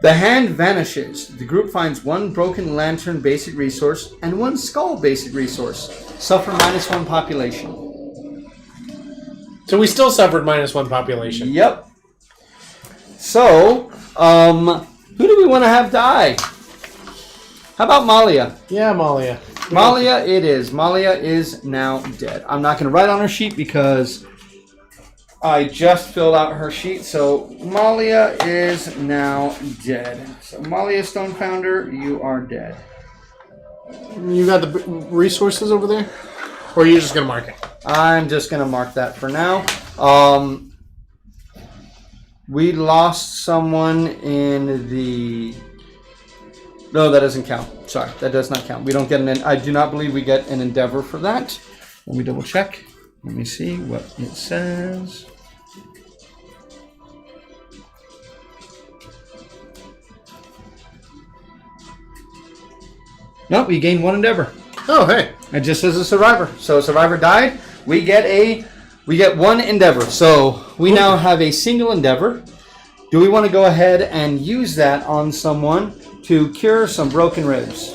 The hand vanishes. The group finds 1 broken lantern basic resource and 1 skull basic resource. Suffer -1 population. So we still suffered -1 population. Yep. So, who do we want to have die? How about Malia? Yeah, Malia. Malia it is. Malia is now dead. I'm not going to write on her sheet because I just filled out her sheet. So Malia is now dead. So Malia Stonefounder, you are dead. You got the resources over there? Or are you just going to mark it? I'm just going to mark that for now. We lost someone in the... No, that doesn't count. Sorry, that does not count. We don't get an... I do not believe we get an endeavor for that. Let me double check. Let me see what it says. Nope, we gained 1 endeavor. Oh, hey. It just says a survivor. So a survivor died. We get 1 endeavor. So we now have a single endeavor. Do we want to go ahead and use that on someone to cure some broken ribs?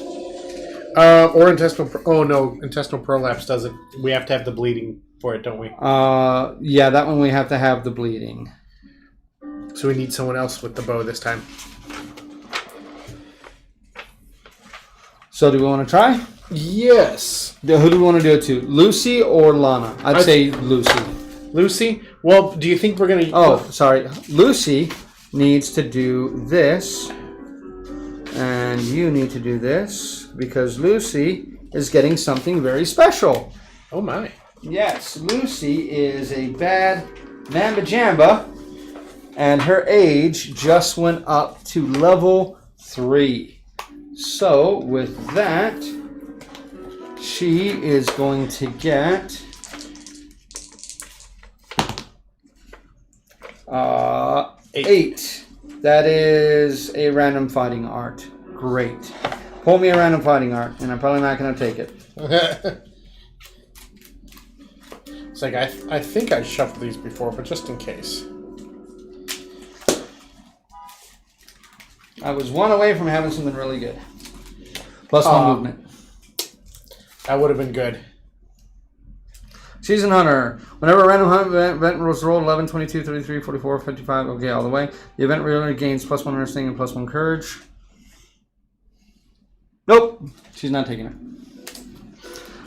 Or intestinal... Oh, no. Intestinal prolapse doesn't... We have to have the bleeding for it, don't we? Yeah, that one we have to have the bleeding. So we need someone else with the bow this time. So do we want to try? Yes. Who do we want to do it to? Lucy or Lana? I'd say Lucy. Lucy? Well, do you think we're going to... Oh, sorry. Lucy needs to do this. And you need to do this. Because Lucy is getting something very special. Oh, my. Yes, Lucy is a bad Mamba Jamba. And her age just went up to level 3. So, with that, she is going to get 8. That is a random fighting art. Great. Pull me a random fighting art, and I'm probably not going to take it. It's like, I think I shuffled these before, but just in case. I was 1 away from having something really good. +1 movement. That would have been good. Season Hunter. Whenever a random hunt event was rolled 11, 22, 33, 44, 55, okay, all the way. The event regularly gains +1 understanding and +1 courage. Nope, she's not taking her.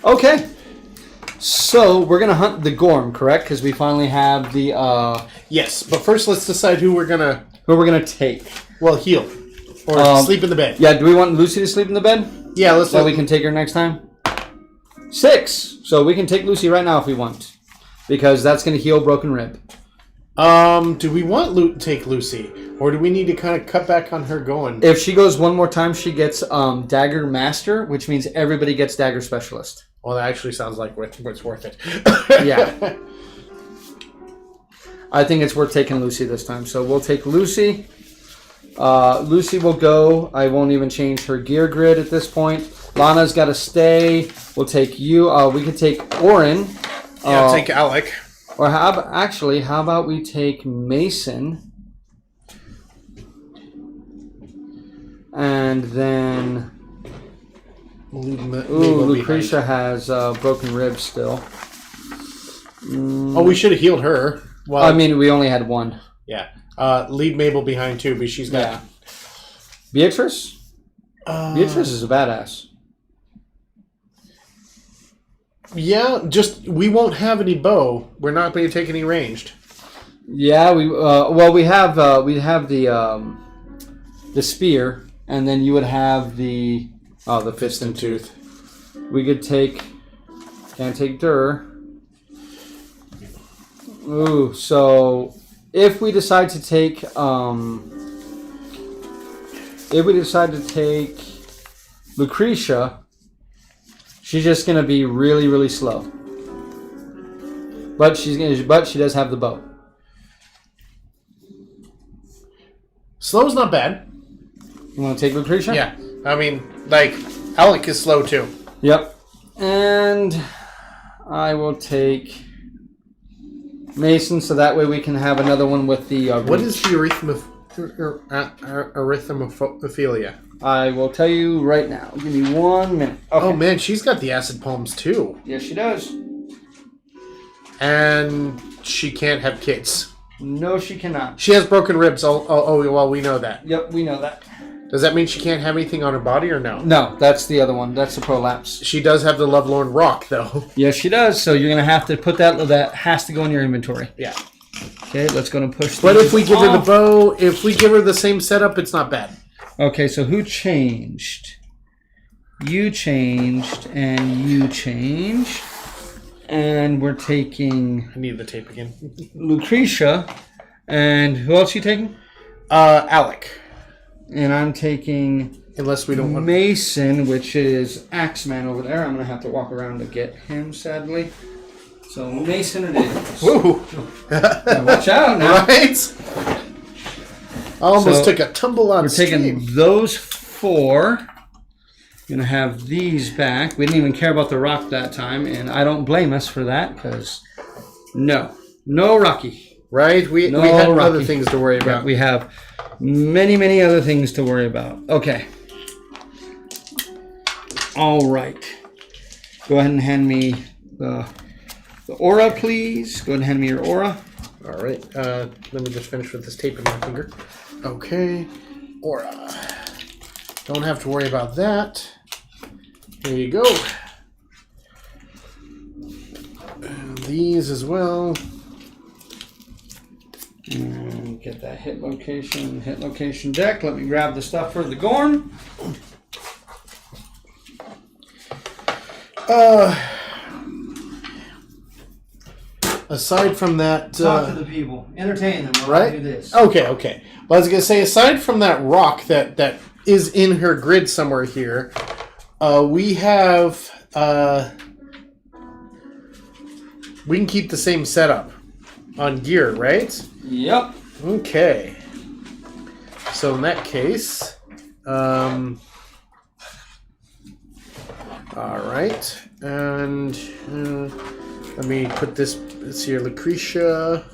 Okay. So we're gonna hunt the Gorm, correct? Because we finally have the Yes, but first let's decide who we're gonna take. heal or sleep in the bed. Yeah, do we want Lucy to sleep in the bed? Yeah, let's. So we can take her next time. 6. So we can take Lucy right now if we want, because that's gonna heal broken rib. Do we want take Lucy, or do we need to kind of cut back on her going? If she goes one more time, she gets Dagger Master, which means everybody gets Dagger Specialist. Well, that actually sounds like it's worth it. Yeah. I think it's worth taking Lucy this time. So we'll take Lucy. Lucy will go. I won't even change her gear grid at this point. Lana's got to stay. We'll take you. We could take Orin. Yeah, take Alec. Or how about we take Mason? And then... Lucretia has broken ribs still. Oh, we should have healed her. Well, I mean, we only had one. Yeah. Leave Mabel behind too, but she's got. Yeah. Beatrice? Beatrice is a badass. Yeah, just we won't have any bow. We're not going to take any ranged. Yeah, we have the spear, and then you would have the fist and tooth. We could take. Can't take Dur. Ooh, so if we decide to take Lucretia, she's just gonna be really, really slow. But she does have the bow. Slow's not bad. You want to take Lucretia? Yeah, I mean, like Alec is slow too. Yep. And I will take Mason, so that way we can have another one with the. What is the arithmophilia? I will tell you right now. Give me 1 minute. Okay. Oh man, she's got the acid palms too. Yes, she does. And she can't have kids. No, she cannot. She has broken ribs. Oh, well, we know that. Yep, we know that. Does that mean she can't have anything on her body or no? No, that's the other one. That's the prolapse. She does have the Lovelorn Rock, though. Yes, she does. So you're going to have to put that has to go in your inventory. Yeah. Okay, let's go and push But if we give her the bow, if we give her the same setup, it's not bad. Okay, so who changed? You changed, and you changed. And we're taking... I need the tape again. Lucretia. And who else are you taking? Alec. And I'm taking... Unless we don't want... Mason, which is Axeman over there. I'm going to have to walk around to get him, sadly. So Mason it is. Woo! Now watch out now. Right? I almost took a tumble on stream. We're taking those 4. Gonna have these back. We didn't even care about the rock that time, and I don't blame us for that, because no Rocky. Right? We had other things to worry about. Yeah, we have many, many other things to worry about. Okay. All right. Go ahead and hand me the aura, please. Go ahead and hand me your aura. All right. Let me just finish with this tape in my finger. Okay. Aura. Don't have to worry about that. There you go. And these as well. And get that hit location deck. Let me grab the stuff for the Gorm. Aside from that... Talk to the people. Entertain them. Right? Do this. Okay. Well, I was going to say, aside from that rock that is in her grid somewhere here, we have... we can keep the same setup on gear, right? Yep. Okay. So in that case... all right. And... let me put this here, Lucretia.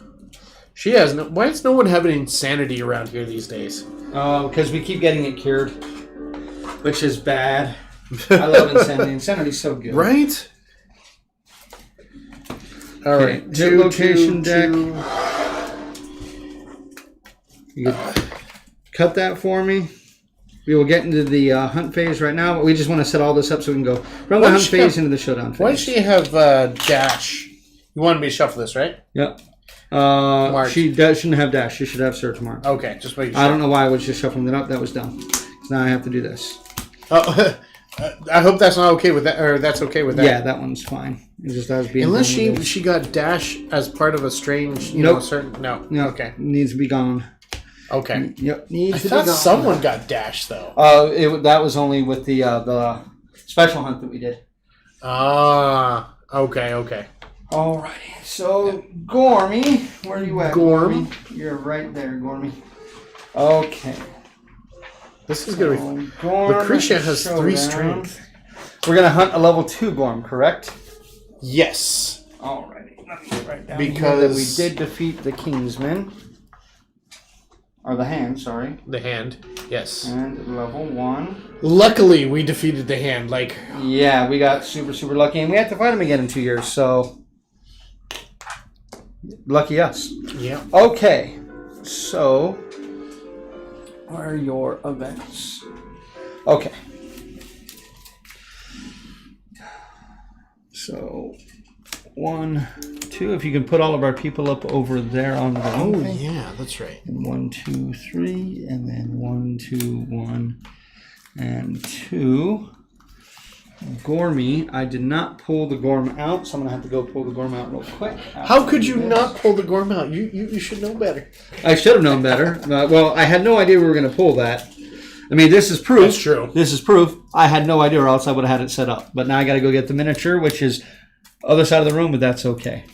She has no... Why does no one have an insanity around here these days? Because we keep getting it cured, which is bad. I love insanity. Insanity's so good. Right? All right. Hit location deck. You could cut that for me. We will get into the hunt phase right now. But we just want to set all this up so we can go from the Why hunt does she phase have- into the showdown phase. Why does she have dash? You wanted me to shuffle this, right? Yep. Mark. Shouldn't have dash. She should have search mark. Okay, just making sure. I don't know why I was just shuffling it up. That was dumb. So now I have to do this. Oh, I hope that's not okay with that, or that's okay with that. Yeah, that one's fine. It just has being Unless done with it. she got dash as part of a strange, Nope. certain. No. No, Okay. needs to be gone. Okay. Yep, I needs to thought be gone. someone got dash though. That was only with the special hunt that we did. Ah. Okay. Okay. Alrighty, so Gormy, where are you at? Gorm. You're right there, Gormy. Okay. This is gonna be. So, Gorm Lucretia has showdown. 3 strength. We're gonna hunt a level 2 Gorm, correct? Yes. Alrighty. Let me write down Because- here that we did defeat the Kingsman. Or the hand, sorry. The hand. Yes. And level 1. Luckily, we defeated the hand. Like. Yeah, we got super, super lucky. And we have to fight him again in 2 years, so... Lucky us. Yeah. Okay, so... What are your events? Okay. So... 1, 2. If you can put all of our people up over there on the Oh home page. yeah, that's right. And 1, 2, 3, and then 1, 2, 1, and 2. Gormy, I did not pull the Gorm out, so I'm gonna have to go pull the Gorm out real quick. How could you not pull the Gorm out? You should know better. I should have known better. Well, I had no idea we were gonna pull that. I mean, this is proof. That's true. This is proof. I had no idea, or else I would have had it set up. But now I got to go get the miniature, which is other side of the room, but that's okay.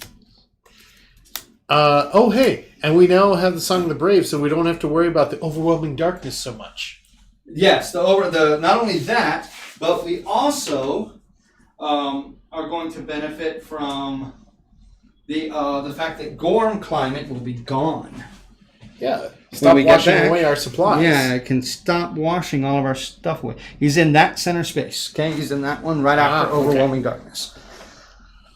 Oh hey, and we now have the Song of the Brave, so we don't have to worry about the overwhelming darkness so much. Yes, not only that, but we also are going to benefit from the fact that Gorm climate will be gone. Yeah. Stop we get washing back- away our supplies. Yeah, I can stop washing all of our stuff away. He's in that center space. Okay, he's in that one right after okay. Overwhelming Darkness.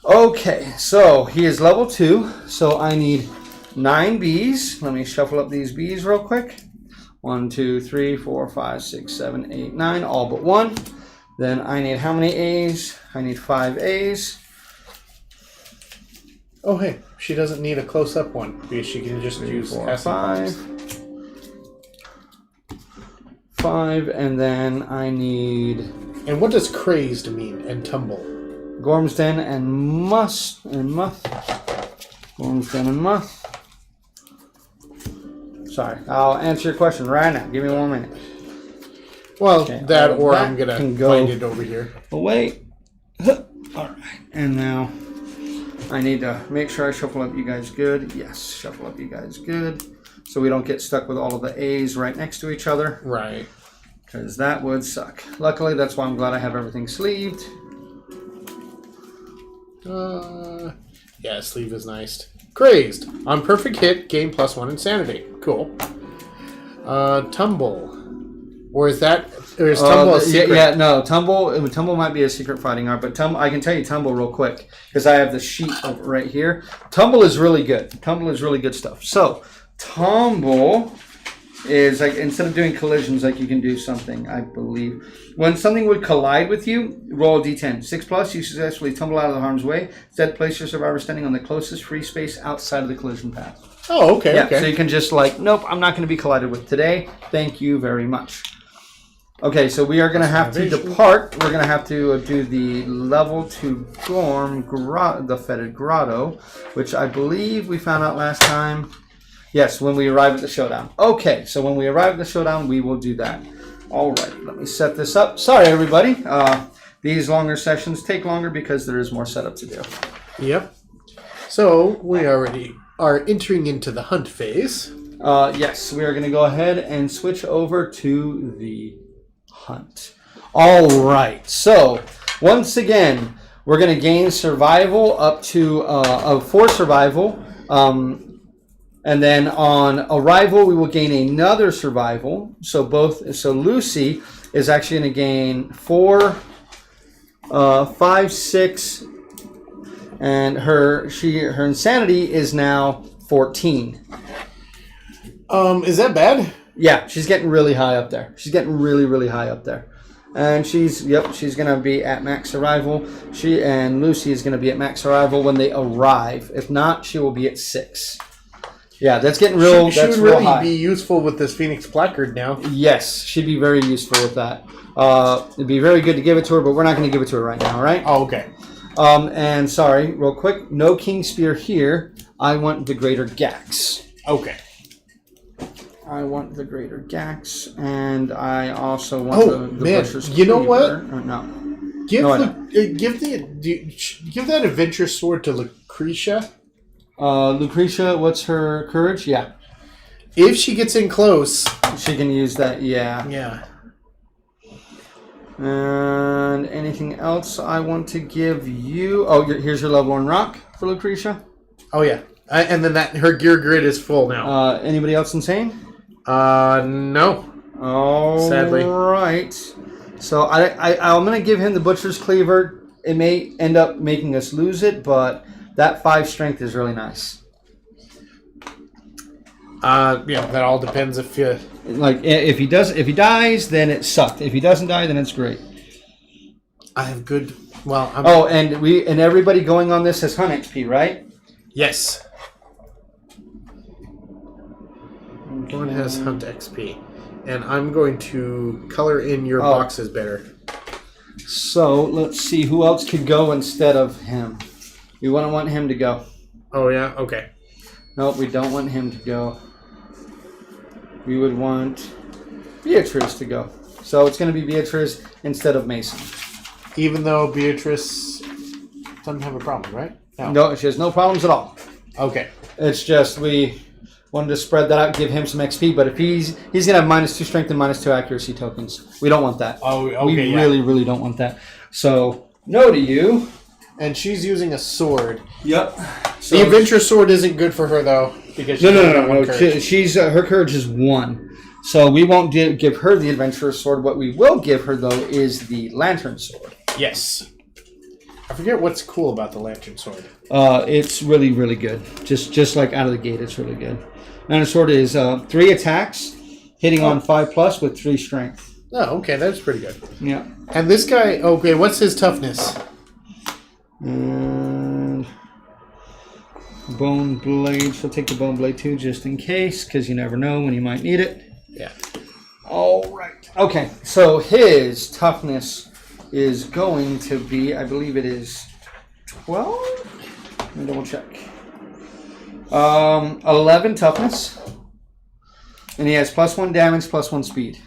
Okay, so he is level 2. So I need 9 bees. Let me shuffle up these bees real quick. 1, 2, 3, 4, 5, 6, 7, 8, 9, all but 1. Then I need how many A's? I need 5 A's. Oh hey, she doesn't need a close-up one because she can just 3, use 4, acid bombs. 5, and then I need And what does crazed mean? And tumble. Gormsden and Muth. Gormsden and Muth. Sorry, I'll answer your question right now. Give me 1 minute. Well, Okay, that all or that I'm gonna can go- find it over here. Away. Alright, and now I need to make sure I shuffle up you guys good. Yes, shuffle up you guys good. So we don't get stuck with all of the A's right next to each other. Right. Because that would suck. Luckily, that's why I'm glad I have everything sleeved. Yeah, sleeve is nice. Crazed. On perfect hit, gain +1 insanity. Cool. Tumble. Or is Tumble a secret? Yeah, no. Tumble might be a secret fighting art, but I can tell you Tumble real quick because I have the sheet over right here. Tumble is really good. Tumble is really good stuff. So, Tumble is like, instead of doing collisions, like you can do something, I believe. When something would collide with you, roll a d10. 6+, you successfully tumble out of the harm's way. Instead, place your survivor standing on the closest free space outside of the collision path. Oh, okay, Yeah, okay. so you can just like, nope, I'm not going to be collided with today. Thank you very much. Okay, so we are going to have to depart. We're going to have to do the level 2 Gorm, the Fetid Grotto, which I believe we found out last time. Yes, when we arrive at the showdown. Okay, so when we arrive at the showdown, we will do that. All right, let me set this up. Sorry, everybody. These longer sessions take longer because there is more setup to do. Yep. So, we already are entering into the hunt phase. Yes, we are going to go ahead and switch over to the hunt. All right, so once again, we're going to gain survival up to 4 survival. And then on arrival, we will gain another survival. So Lucy is actually going to gain 4, 5, 6, and her insanity is now 14. Is that bad? Yeah, she's getting really high up there. She's getting really, really high up there. And she's going to be at max survival. She and Lucy is going to be at max survival when they arrive. If not, she will be at 6. Yeah, that's getting real. She that's would real really high. be useful with this Phoenix placard now. Yes, she'd be very useful with that. It'd be very good to give it to her, but we're not going to give it to her right now, all right? Oh, okay. And sorry, real quick, no King Spear here. I want the Greater Gax. Okay. I want the Greater Gax, and I also want the man, Butcher's you know what? Cleaver. No. Give No, I give that adventure sword to Lucretia. Lucretia, what's her courage? Yeah. If she gets in close, She can use that, yeah. yeah. And anything else I want to give you? Oh, here's your level 1 rock for Lucretia. Oh yeah, and then her gear grid is full now. Anybody else insane? No. Oh, Sadly. right. So I'm going to give him the Butcher's Cleaver. It may end up making us lose it, but that 5 strength is really nice. Yeah, that all depends if you. Like if he dies, then it sucked. If he doesn't die, then it's great. I have good. Well, and everybody going on this has hunt XP, right? Yes. One has hunt XP, and I'm going to color in your boxes better. So let's see who else could go instead of him. We wouldn't want him to go. Oh yeah. Okay. Nope, we don't want him to go. We would want Beatrice to go. So it's going to be Beatrice instead of Mason. Even though Beatrice doesn't have a problem, right? No, she has no problems at all. Okay. It's just we wanted to spread that out, give him some XP. But if he's going to have -2 strength and -2 accuracy tokens. We don't want that. Oh, okay. We really, really don't want that. So no to you. And she's using a sword. Yep. So The adventure sword isn't good for her though, because no. She's her courage is 1, so we won't give her the adventurer's sword. What we will give her though is the lantern sword. Yes. I forget what's cool about the lantern sword. It's really, really good. Just like out of the gate, it's really good. Lantern sword is 3 attacks, hitting on 5+ with 3 strength. Oh, okay, that's pretty good. Yeah. And this guy, okay, what's his toughness? And bone blade. So take the bone blade too, just in case, because you never know when you might need it. Yeah. All right. Okay. So his toughness is going to be, I believe it is 12. Let me double check. 11 toughness, and he has +1 damage, +1 speed.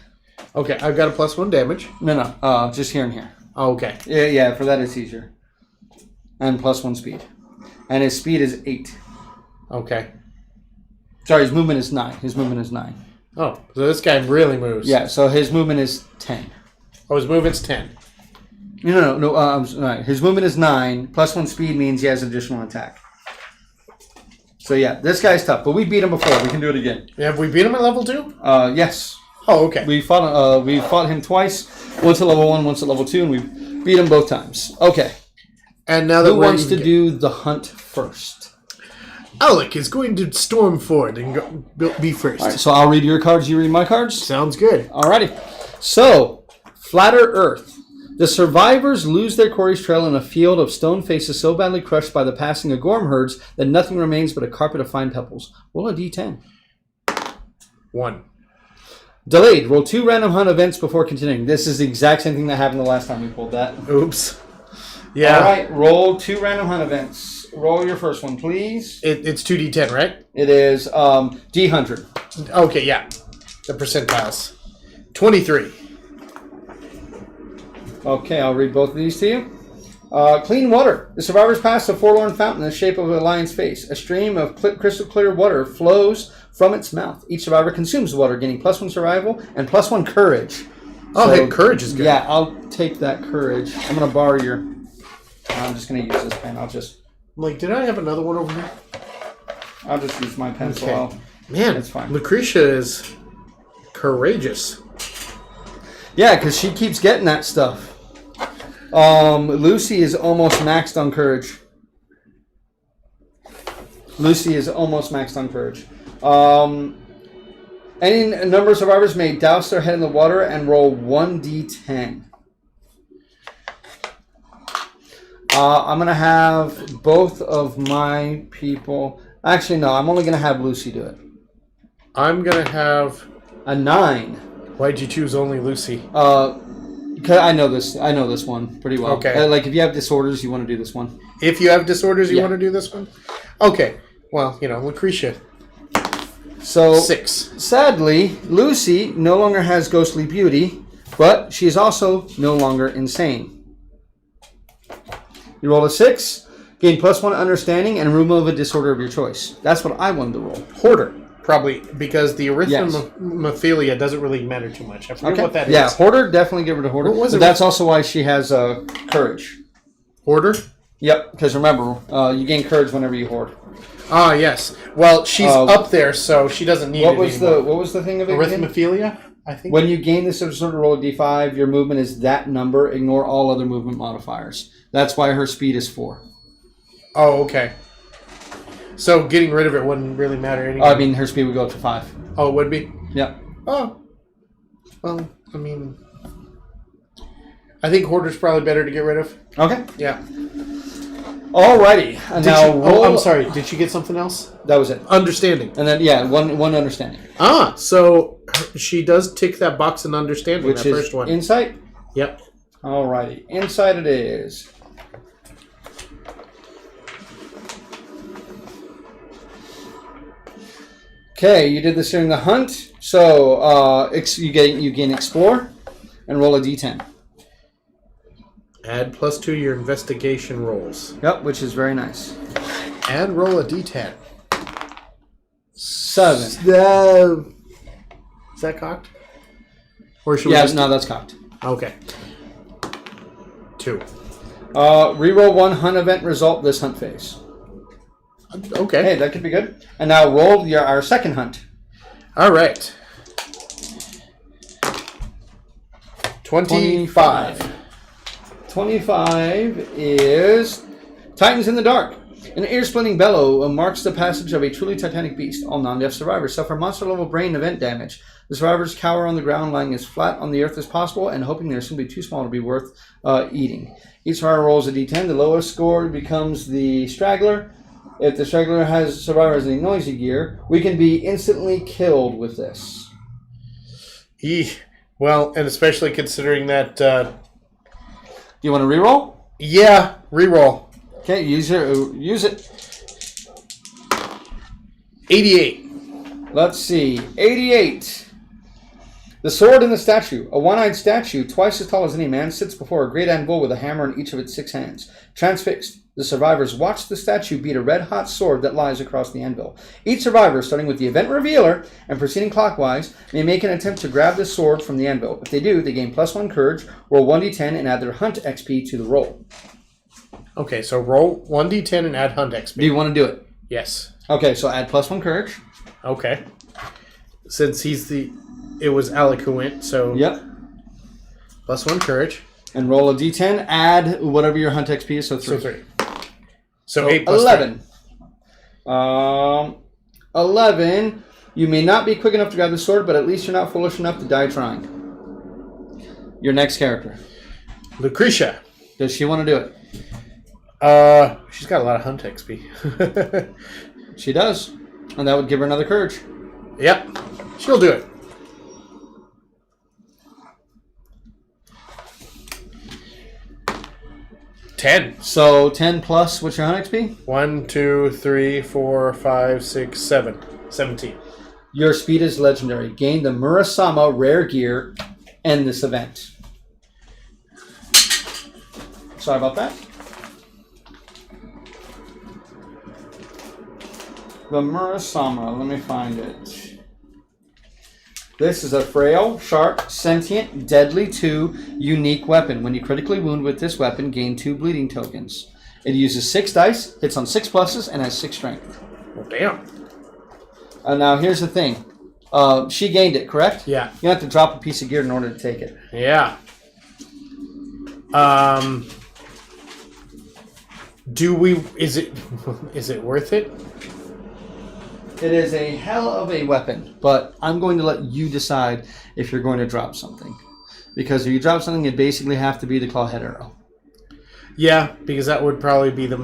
Okay, I've got a +1 damage. No. Just here and here. Oh, okay. Yeah. For that, it's easier. And +1 speed. And his speed is 8. Okay. Sorry, his movement is 9. His movement is 9. Oh, so this guy really moves. Yeah, so his movement is 10. Oh, his movement's 10. No. I'm sorry. His movement is 9. +1 speed means he has additional attack. So yeah, this guy's tough, but we beat him before. We can do it again. Have we beat him at level 2? Yes. Oh, okay. We fought him twice. Once at level 1, once at level 2, and we beat him both times. Okay. And now that Who wants to do the hunt first? Alec is going to storm forward and be first. All right, so I'll read your cards. You read my cards. Sounds good. Alrighty. So, Flatter Earth. The survivors lose their quarry's trail in a field of stone faces so badly crushed by the passing of gorm herds that nothing remains but a carpet of fine pebbles. Roll a d10. 1. Delayed. Roll 2 random hunt events before continuing. This is the exact same thing that happened the last time we pulled that. Oops. Yeah. All right. Roll 2 random hunt events. Roll your first one, please. It's 2d10, right? It is D100. Okay, yeah. The percentiles. 23. Okay, I'll read both of these to you. Clean water. The survivors pass a forlorn fountain in the shape of a lion's face. A stream of crystal clear water flows from its mouth. Each survivor consumes the water, gaining +1 survival and +1 courage. Oh, hey, courage is good. Yeah, I'll take that courage. I'm going to borrow your... I'm just going to use this pen. I'm like, did I have another one over here? I'll just use my pencil. Okay. Man, it's fine. Lucretia is courageous. Yeah, because she keeps getting that stuff. Lucy is almost maxed on courage. Any number of survivors may douse their head in the water and roll 1d10. I'm going to have both of my people... Actually, no. I'm only going to have Lucy do it. I'm going to have... A 9. Why'd you choose only Lucy? Because I know this one pretty well. Okay. Like, if you have disorders, you want to do this one. If you have disorders, you want to do this one? Okay. Well, Lucretia. So, 6. Sadly, Lucy no longer has ghostly beauty, but she is also no longer insane. You roll a 6, gain +1 understanding, and remove a disorder of your choice. That's what I wanted to roll. Hoarder. Probably, because the erythrophilia doesn't really matter too much. I forget what that is. Yeah, Hoarder, definitely get rid of Hoarder. But that's also why she has Courage. Hoarder? Yep, because remember, you gain Courage whenever you hoard. Ah, yes. Well, she's up there, so she doesn't need What was the thing of it erythrophilia, I think? When you gain this disorder, roll a d5, your movement is that number. Ignore all other movement modifiers. That's why her speed is 4. Oh, okay. So getting rid of it wouldn't really matter anyway. I mean, her speed would go up to 5. Oh, it would be? Yep. Oh. Well, I mean... I think Hoarder's probably better to get rid of. Okay. Yeah. Alrighty. And now roll... I'm sorry. Did she get something else? That was it. Understanding. And then, one understanding. Ah, so she does tick that box in understanding, Which that is first one. Insight? Yep. Alrighty. Insight it is. Okay, you did this during the hunt, so you gain Explore, and roll a d10. Add +2 your investigation rolls. Yep, which is very nice. And roll a d10. 7. Is that cocked? Or should we no, that's cocked. Okay. 2. Reroll 1 hunt event result this hunt phase. Okay. Hey, that could be good. And now roll our second hunt. All right. 25. 25 is Titans in the Dark. An ear-splitting bellow marks the passage of a truly titanic beast. All non-death survivors suffer monster-level brain event damage. The survivors cower on the ground, lying as flat on the earth as possible, and hoping they're simply too small to be worth eating. Each survivor rolls a d10. The lowest score becomes the straggler. If the straggler has survivors in noisy gear, we can be instantly killed with this. Well, and especially considering that... Do you want to reroll? Yeah, reroll. Okay, use it. 88. Let's see. 88. The sword in the statue. A one-eyed statue, twice as tall as any man, sits before a great anvil with a hammer in each of its 6 hands. Transfixed, the survivors watch the statue beat a red-hot sword that lies across the anvil. Each survivor, starting with the event revealer and proceeding clockwise, may make an attempt to grab the sword from the anvil. If they do, they gain +1 courage, roll 1d10, and add their hunt XP to the roll. Okay, so roll 1d10 and add hunt XP. Do you want to do it? Yes. Okay, so add +1 courage. Okay. Since it was Alec who went, so... Yep. +1 courage. And roll a d10, add whatever your hunt XP is, so 3. So 3. So 8 plus 11. 11. You may not be quick enough to grab the sword, but at least you're not foolish enough to die trying. Your next character. Lucretia. Does she want to do it? She's got a lot of hunt XP. She does. And that would give her another courage. Yep. She'll do it. $10. So 10 plus, what's your hunt XP? 1, 2, 3, 4, 5, 6, 7. 17. Your speed is legendary. Gain the Murasama rare gear. End this event. Sorry about that. The Murasama, let me find it. This is a frail, sharp, sentient, deadly 2 unique weapon. When you critically wound with this weapon, gain 2 bleeding tokens. It uses 6 dice, hits on 6 pluses, and has 6 strength. Well, damn. Now, here's the thing. She gained it, correct? Yeah. You have to drop a piece of gear in order to take it. Yeah. Is it worth it? It is a hell of a weapon, but I'm going to let you decide if you're going to drop something. Because if you drop something, it basically have to be the clawhead arrow. Yeah, because that would probably be the,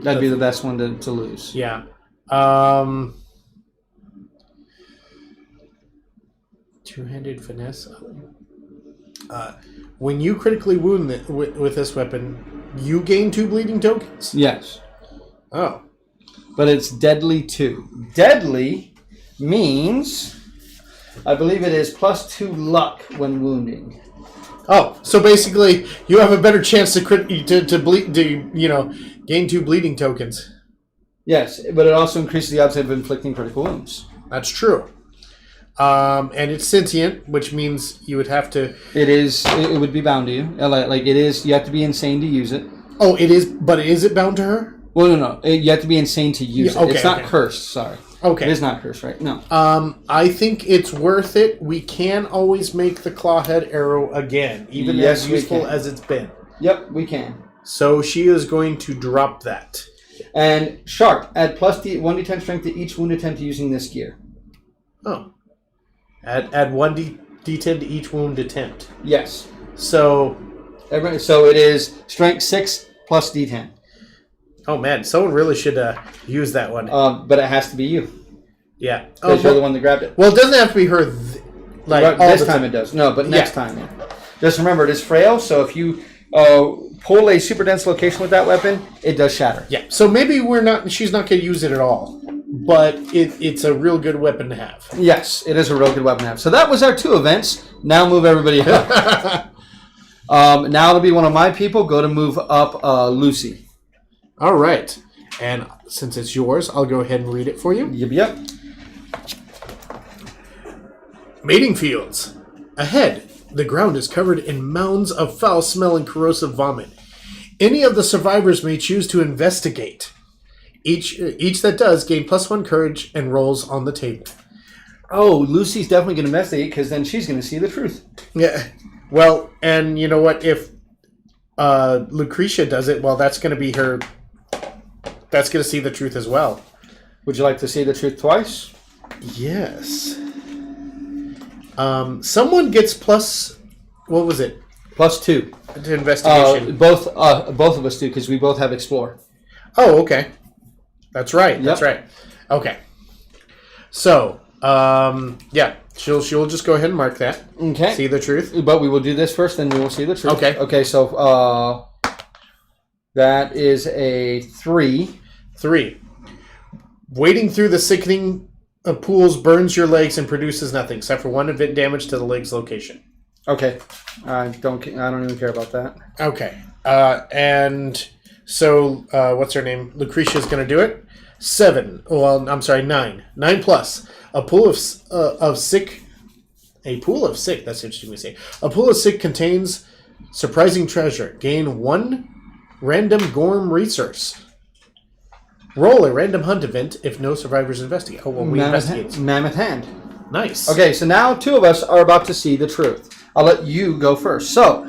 That'd be the best one to lose. Yeah. Two-handed finesse. When you critically wound with this weapon, you gain 2 bleeding tokens. Yes. Oh. But it's deadly 2. Deadly means, I believe it is +2 luck when wounding. Oh, so basically, you have a better chance to bleed, gain 2 bleeding tokens. Yes, but it also increases the odds of inflicting critical wounds. That's true. And it's sentient, which means you would have to... It would be bound to you. Like it is, you have to be insane to use it. Oh, it is, but is it bound to her? Well, no. You have to be insane to use it. Okay, It's not cursed, sorry. Okay. It is not cursed, right? No. I think it's worth it. We can always make the clawhead arrow again, even Yes, as we useful can. as it's been. Yep, we can. So she is going to drop that. And Sharp, add +1d10 strength to each wound attempt using this gear. Oh. Add 1 d10 to each wound attempt. Yes. So it is strength 6 plus d10. Oh man, someone really should use that one. But it has to be you. Yeah. Because you're the one that grabbed it. Well, it doesn't have to be her. This time it does. No, but next time, yeah. Just remember, it is frail, so if you pull a super dense location with that weapon, it does shatter. Yeah. So maybe she's not going to use it at all. But it's a real good weapon to have. Yes, it is a real good weapon to have. So that was our 2 events. Now move everybody up. Now it'll be one of my people. Go to move up Lucy. All right. And since it's yours, I'll go ahead and read it for you. Yep. Mating fields. Ahead, the ground is covered in mounds of foul-smelling corrosive vomit. Any of the survivors may choose to investigate. Each that does gain +1 courage and rolls on the table. Oh, Lucy's definitely going to investigate because then she's going to see the truth. Yeah. Well, and you know what? If Lucretia does it, well, that's going to be her. That's going to see the truth as well. Would you like to see the truth twice? Yes. Someone gets what was it? +2 To investigation. Both of us do because we both have explore. Oh, okay. That's right. Yep. That's right. Okay. So, yeah, she'll just go ahead and mark that. Okay. See the truth. But we will do this first, then we will see the truth. Okay. Okay. So that is a 3. 3. Wading through the sickening pools burns your legs and produces nothing except for 1 event damage to the leg's location. Okay. I don't even care about that. Okay. And so what's her name? Lucretia's going to do it. 7. Well, I'm sorry, 9. 9 plus. A pool of sick. A pool of sick. That's interesting to say. A pool of sick contains surprising treasure. Gain 1 random Gorm resource. Roll a random hunt event if no survivors investigate. Oh, well, we investigate. Mammoth hand. Nice. Okay, so now 2 of us are about to see the truth. I'll let you go first. So,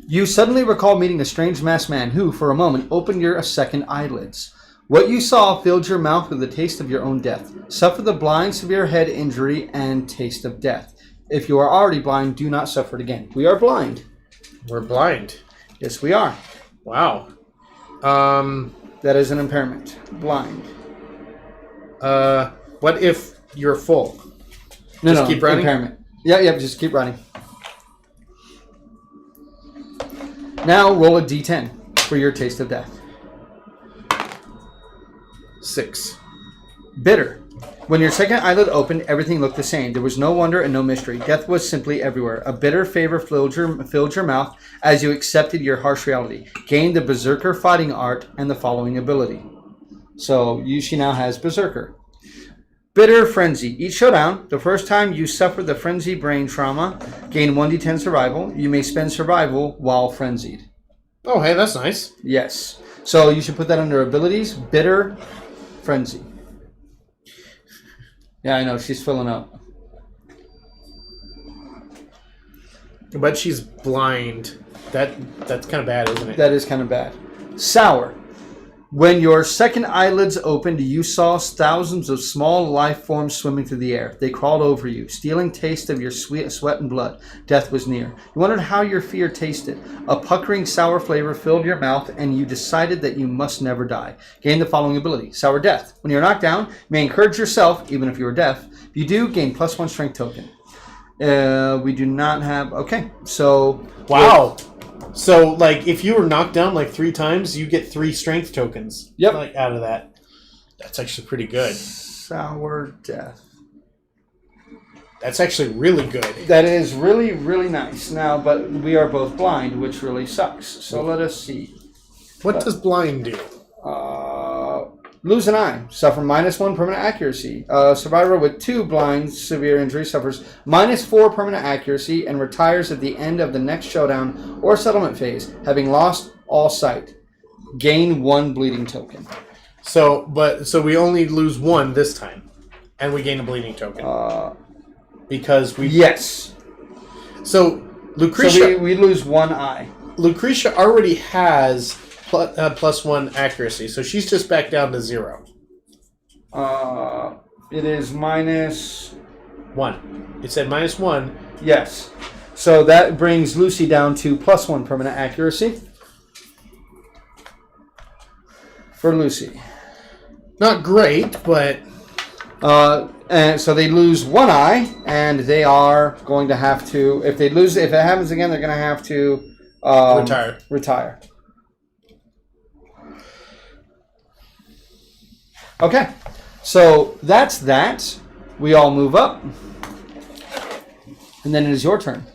you suddenly recall meeting a strange masked man who, for a moment, opened your second eyelids. What you saw filled your mouth with the taste of your own death. Suffer the blind, severe head injury, and taste of death. If you are already blind, do not suffer it again. We are blind. We're blind. Yes, we are. Wow. That is an impairment. Blind. What if you're full? No, keep running? Impairment. Yeah, just keep running. Now roll a d10 for your taste of death. 6. Bitter. When your second eyelid opened, everything looked the same. There was no wonder and no mystery. Death was simply everywhere. A bitter favor filled your mouth as you accepted your harsh reality. Gained the Berserker fighting art and the following ability. So she now has Berserker. Bitter Frenzy. Each showdown, the first time you suffer the frenzy brain trauma, gain 1d10 survival. You may spend survival while frenzied. Oh, hey, that's nice. Yes. So you should put that under abilities. Bitter Frenzy. Yeah, I know. She's filling up. But she's blind. That's kind of bad, isn't it? That is kind of bad. Sour. When your second eyelids opened, you saw thousands of small life forms swimming through the air. They crawled over you, stealing taste of your sweet sweat and blood. Death was near. You wondered how your fear tasted. A puckering sour flavor filled your mouth, and you decided that you must never die. Gain the following ability: Sour Death. When you're knocked down, you may encourage yourself, even if you are deaf. If you do, gain +1 strength token. We do not have... Okay, so... Wow. So, like, if you were knocked down like 3 times, you get 3 strength tokens. Yep. Like, out of that. That's actually pretty good. Sour Death. That's actually really good. That is really, really nice. Now, but we are both blind, which really sucks. So let us see. What does blind do? Lose an eye. Suffer -1 permanent accuracy. Survivor with 2 blind severe injury suffers -4 permanent accuracy and retires at the end of the next showdown or settlement phase, having lost all sight. Gain 1 bleeding token. So we only lose 1 this time, and we gain a bleeding token because we. Yes. So Lucretia, So we lose 1 eye. Lucretia already has +1 accuracy, so she's just back down to 0. It is minus... 1. It said -1. Yes. So that brings Lucy down to +1 permanent accuracy. For Lucy. Not great, but... And so they lose 1 eye, and they are going to have to... If it happens again, they're going to have to... Retire. Okay. So that's that. We all move up. And then it is your turn.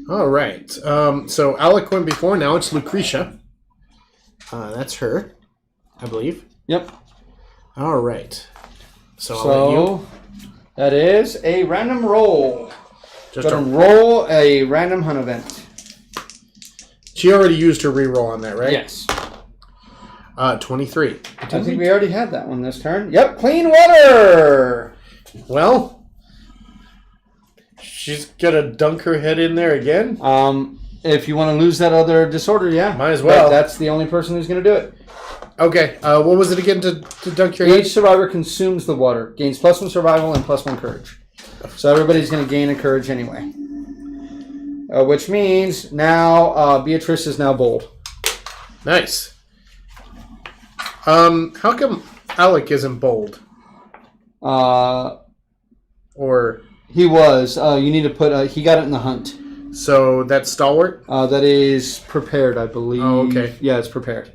All right. So Alec went before. Now it's Lucretia. That's her, I believe. Yep. All right. So I'll let you. That is a random roll. Just Going to roll a random hunt event. She already used her reroll on that, right? Yes. 23. I think we already had that one this turn. Yep, clean water! Well, she's gonna dunk her head in there again. If you want to lose that other disorder, yeah. Might as well. But that's the only person who's going to do it. Okay, what was it again to dunk your head? Each survivor consumes the water, gains +1 survival and +1 courage. So everybody's going to gain a courage anyway. Which means now Beatrice is now bold. Nice. How come Alec isn't bold? Or he was. You need to put. He got it in the hunt. So that's stalwart. That is prepared, I believe. Oh, okay. Yeah, it's prepared.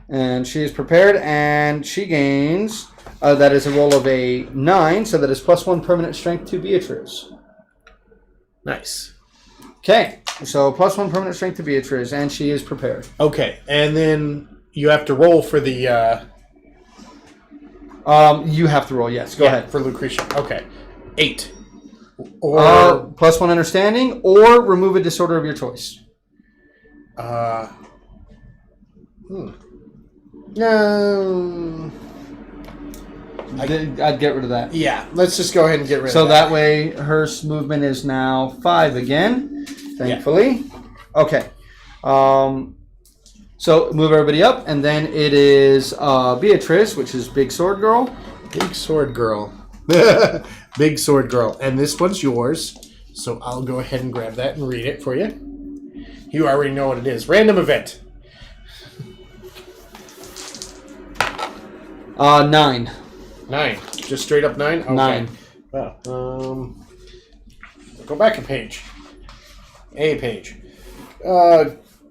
And she is prepared, and she gains. That is a roll of a 9, so that is +1 permanent strength to Beatrice. Nice. Okay, so +1 permanent strength to Beatrice, and she is prepared. Okay, and then you have to roll for the. You have to roll. Yes, go ahead for Lucretia. Okay, 8. Or +1 understanding, or remove a disorder of your choice. No. I'd get rid of that. Yeah, let's just go ahead and get rid of that. So that way, her movement is now 5 again, thankfully. Yeah. Okay. So move everybody up, and then it is Beatrice, which is Big Sword Girl. Big Sword Girl. Big Sword Girl. And this one's yours, so I'll go ahead and grab that and read it for you. You already know what it is. Random event. 9. 9. Just straight up 9? Okay. 9. Well, go back a page. A page.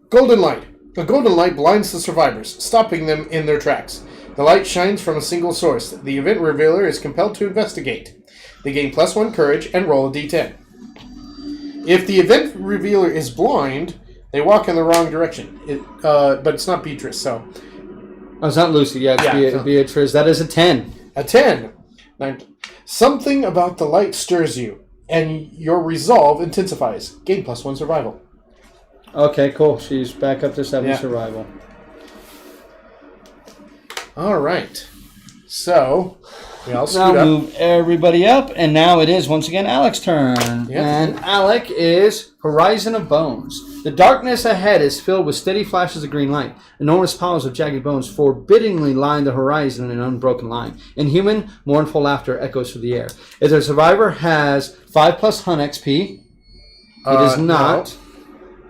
Golden light. A golden light blinds the survivors, stopping them in their tracks. The light shines from a single source. The event revealer is compelled to investigate. They gain +1 courage and roll a d10. If the event revealer is blind, they walk in the wrong direction. But it's not Beatrice, so... Oh, it's not Lucy. Yeah, it's Beatrice. That is a 10. A 10. 9. Something about the light stirs you, and your resolve intensifies. Gain +1 survival. Okay, cool. She's back up to 7 survival. All right. So, We all Now scoot up. move everybody up, and now it is once again Alec's turn. Yep. And Alec is Horizon of Bones. The darkness ahead is filled with steady flashes of green light. Enormous piles of jagged bones forbiddingly line the horizon in an unbroken line. Inhuman, mournful laughter echoes through the air. If the survivor has 5+ Hun XP, it is not.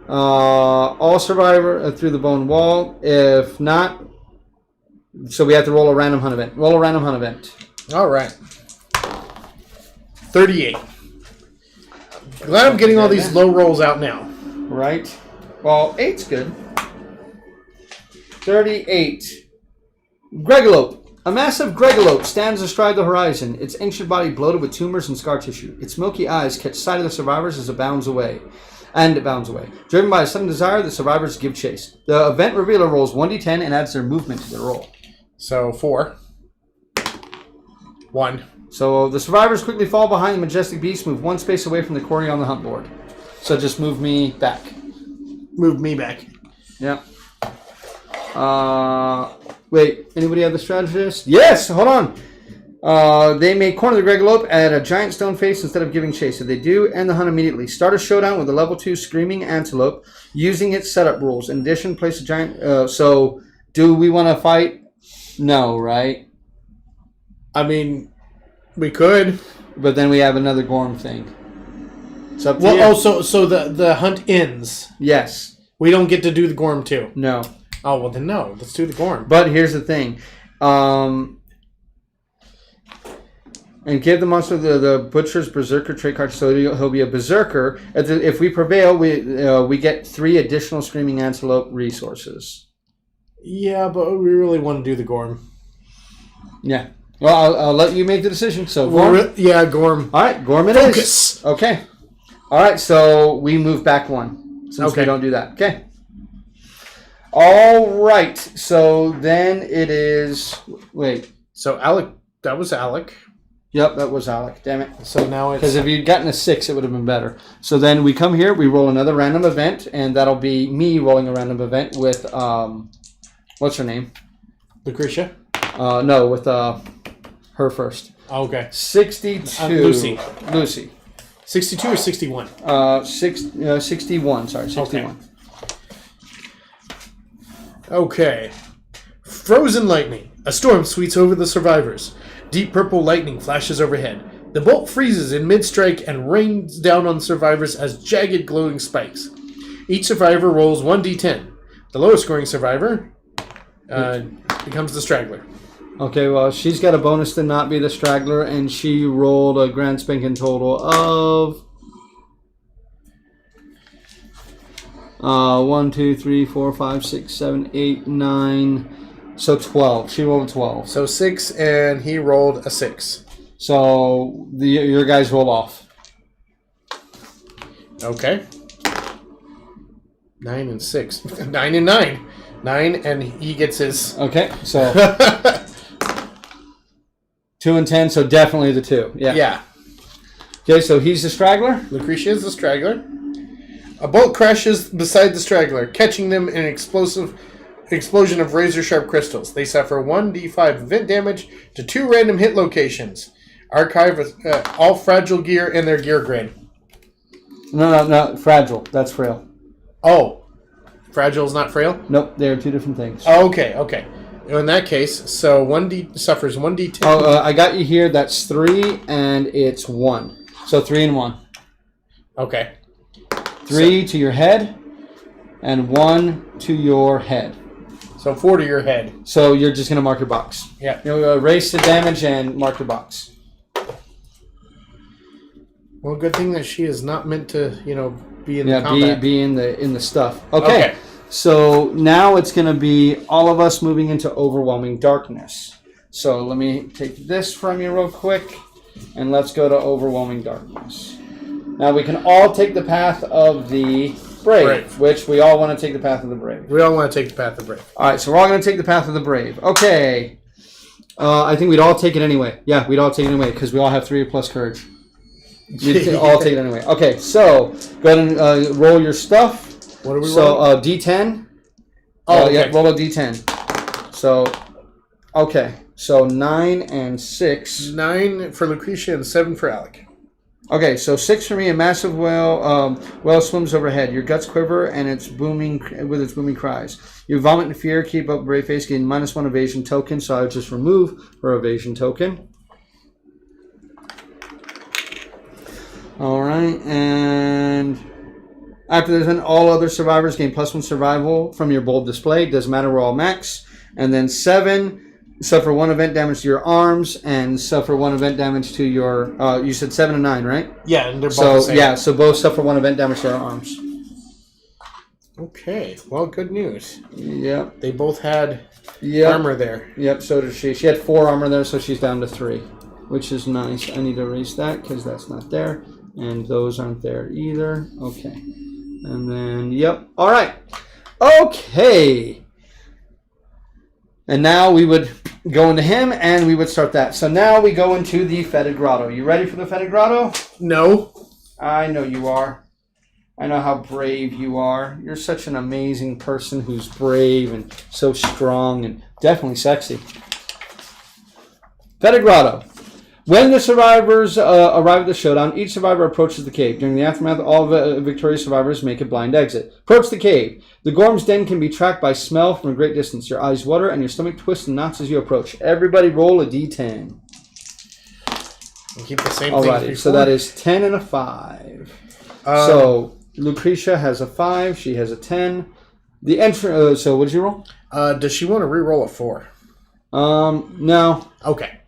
No. All survivor through the bone wall. If not, so we have to roll a random Hun event. Roll a random Hun event. All right. 38. Glad I'm getting all these low rolls out now. Right. Well, 8's good. 38. Gregalope. A massive Gregalope stands astride the horizon, its ancient body bloated with tumors and scar tissue. Its milky eyes catch sight of the survivors as it bounds away. Driven by a sudden desire, the survivors give chase. The event revealer rolls 1d10 and adds their movement to their roll. So 4. 1. So the survivors quickly fall behind the majestic beast, move one space away from the quarry on the hunt board. So just move me back. Move me back. Yep. Wait, anybody have the strategist? Yes, hold on. They may corner the Gregalope at a giant stone face instead of giving chase. If they do, end the hunt immediately. Start a showdown with a level 2 Screaming Antelope using its setup rules. In addition, place a giant... so, do we want to fight? No, right? I mean, we could. But then we have another Gorm thing. It's up to you. Well, so the hunt ends. Yes. We don't get to do the Gorm too. No. Oh, well then no. Let's do the Gorm. But here's the thing. And give the monster the Butcher's Berserker trait card, so he'll be a Berserker. If we prevail, we get 3 additional Screaming Antelope resources. Yeah, but we really want to do the Gorm. Yeah. Well, I'll let you make the decision. So, Gorm? Yeah, Gorm. All right, Gorm it Focus. is. Okay. All right, so we move back 1 since we don't do that. Okay. All right, so then it is... Wait. So Alec, that was Alec. Yep, that was Alec. Damn it. So now it's... Because if you'd gotten a 6, it would have been better. So then we come here, we roll another random event, and that'll be me rolling a random event with, what's her name? Lucretia? No, with her first. Oh, okay. 62. Lucy. Lucy. 62 or 61? 61, sorry, 61. Okay. Frozen lightning. A storm sweeps over the survivors. Deep purple lightning flashes overhead. The bolt freezes in mid-strike and rains down on survivors as jagged glowing spikes. Each survivor rolls 1d10. The lowest scoring survivor becomes the straggler. Okay, well, she's got a bonus to not be the straggler, and she rolled a grand spanking total of 1, 2, 3, 4, 5, 6, 7, 8, 9. So 12. She rolled a 12. So 6, and he rolled a 6. So your guys roll off. Okay. 9 and 6. 9 and 9. 9, and he gets his... Okay, so 2 and 10, so definitely the 2. Yeah. Yeah. Okay, so he's the straggler? Lucretia is the straggler. A bolt crashes beside the straggler, catching them in an explosion of razor-sharp crystals. They suffer 1d5 event damage to 2 random hit locations. Archive all fragile gear in their gear grid. No, fragile. That's frail. Oh. Fragile is not frail? Nope, they're 2 different things. Oh, okay. In that case, so 1d suffers 1d10. Oh, I got you here. That's 3, and it's 1. So 3 and 1. Okay. 3 to your head, and 1 to your head. So 4 to your head. So you're just going to mark your box. Yeah. You'll erase the damage and mark your box. Well, good thing that she is not meant to, be in the combat. be in the stuff. Okay. So now it's going to be all of us moving into overwhelming darkness. So let me take this from you real quick, and let's go to overwhelming darkness. Now we can all take the path of the brave, which we all want to take the path of the brave. We all want to take the path of the brave. All right, so we're all going to take the path of the brave. Okay. I think we'd all take it anyway. Yeah, we'd all take it anyway because we all have 3 plus courage. We'd all take it anyway. Okay, so go ahead and roll your stuff. What are we So rolling? D10. Oh, okay. Yeah, roll a D10. So, okay. So 9 and 6. 9 for Lucretia and 7 for Alec. Okay, so 6 for me. A massive whale swims overhead. Your guts quiver and it's booming with its booming cries. You vomit in fear. Keep up brave face. Gain -1 evasion token. So I would just remove her evasion token. All right, and after this, then all other survivors gain +1 survival from your bold display. Doesn't matter, we're all max. And then 7, suffer 1 event damage to your arms and suffer 1 event damage to your. You said 7 and 9, right? Yeah, and they're both the same. Yeah, so both suffer 1 event damage to our arms. Okay, well, good news. Yep. They both had Yep. armor there. Yep. So did she. She had 4 armor there, so she's down to 3, which is nice. I need to erase that because that's not there. And those aren't there either. Okay. And then, yep. All right. Okay. And now we would go into him and we would start that. So now we go into the Fetid Grotto. You ready for the Fetid Grotto? No. I know you are. I know how brave you are. You're such an amazing person who's brave and so strong and definitely sexy. Fetid Grotto. When the survivors arrive at the showdown, each survivor approaches the cave. During the aftermath, all victorious survivors make a blind exit. Approach the cave. The Gorm's den can be tracked by smell from a great distance. Your eyes water and your stomach twists and knots as you approach. Everybody roll a d10. And keep the same thing. Alrighty, so that is 10 and a 5. So Lucretia has a 5. She has a 10. The entry. So what did you roll? Does she want to re-roll a 4? No. Okay.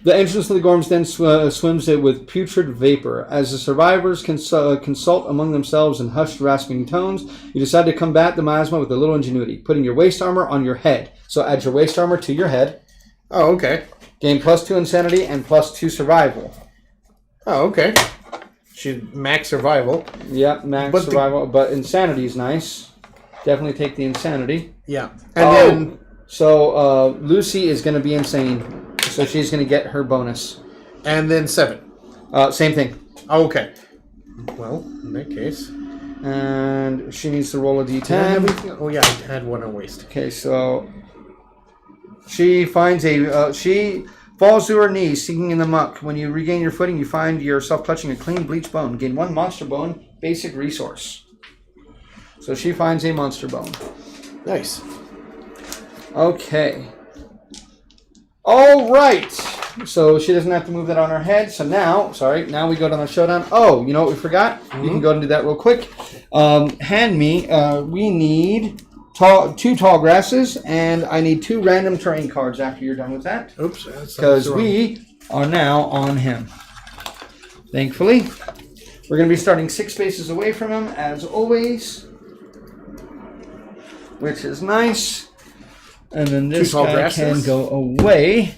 The entrance to the Gorm's Den swims it with putrid vapor. As the survivors consult among themselves in hushed, rasping tones, you decide to combat the miasma with a little ingenuity, putting your waist armor on your head. So add your waist armor to your head. Oh, okay. Gain +2 insanity and +2 survival. Oh, okay. She's max survival. Yep, max survival. But insanity is nice. Definitely take the insanity. Yeah. And then... So Lucy is going to be insane. So she's going to get her bonus. And then 7. Same thing. Oh, okay. Well, in that case. And she needs to roll a d10. Did I have anything? Oh, yeah, I had 1 on waste. Okay, so she finds she falls to her knees, sinking in the muck. When you regain your footing, you find yourself clutching a clean bleached bone. Gain 1 monster bone, basic resource. So she finds a monster bone. Nice. Okay. All right. So she doesn't have to move that on her head. So now we go to the showdown. Oh, you know what we forgot? Mm-hmm. You can go and do that real quick. Hand me. We need 2 tall grasses, and I need 2 random terrain cards after you're done with that. Oops. Because we are now on him. Thankfully. We're going to be starting 6 spaces away from him, as always. Which is nice. And then this guy can go away.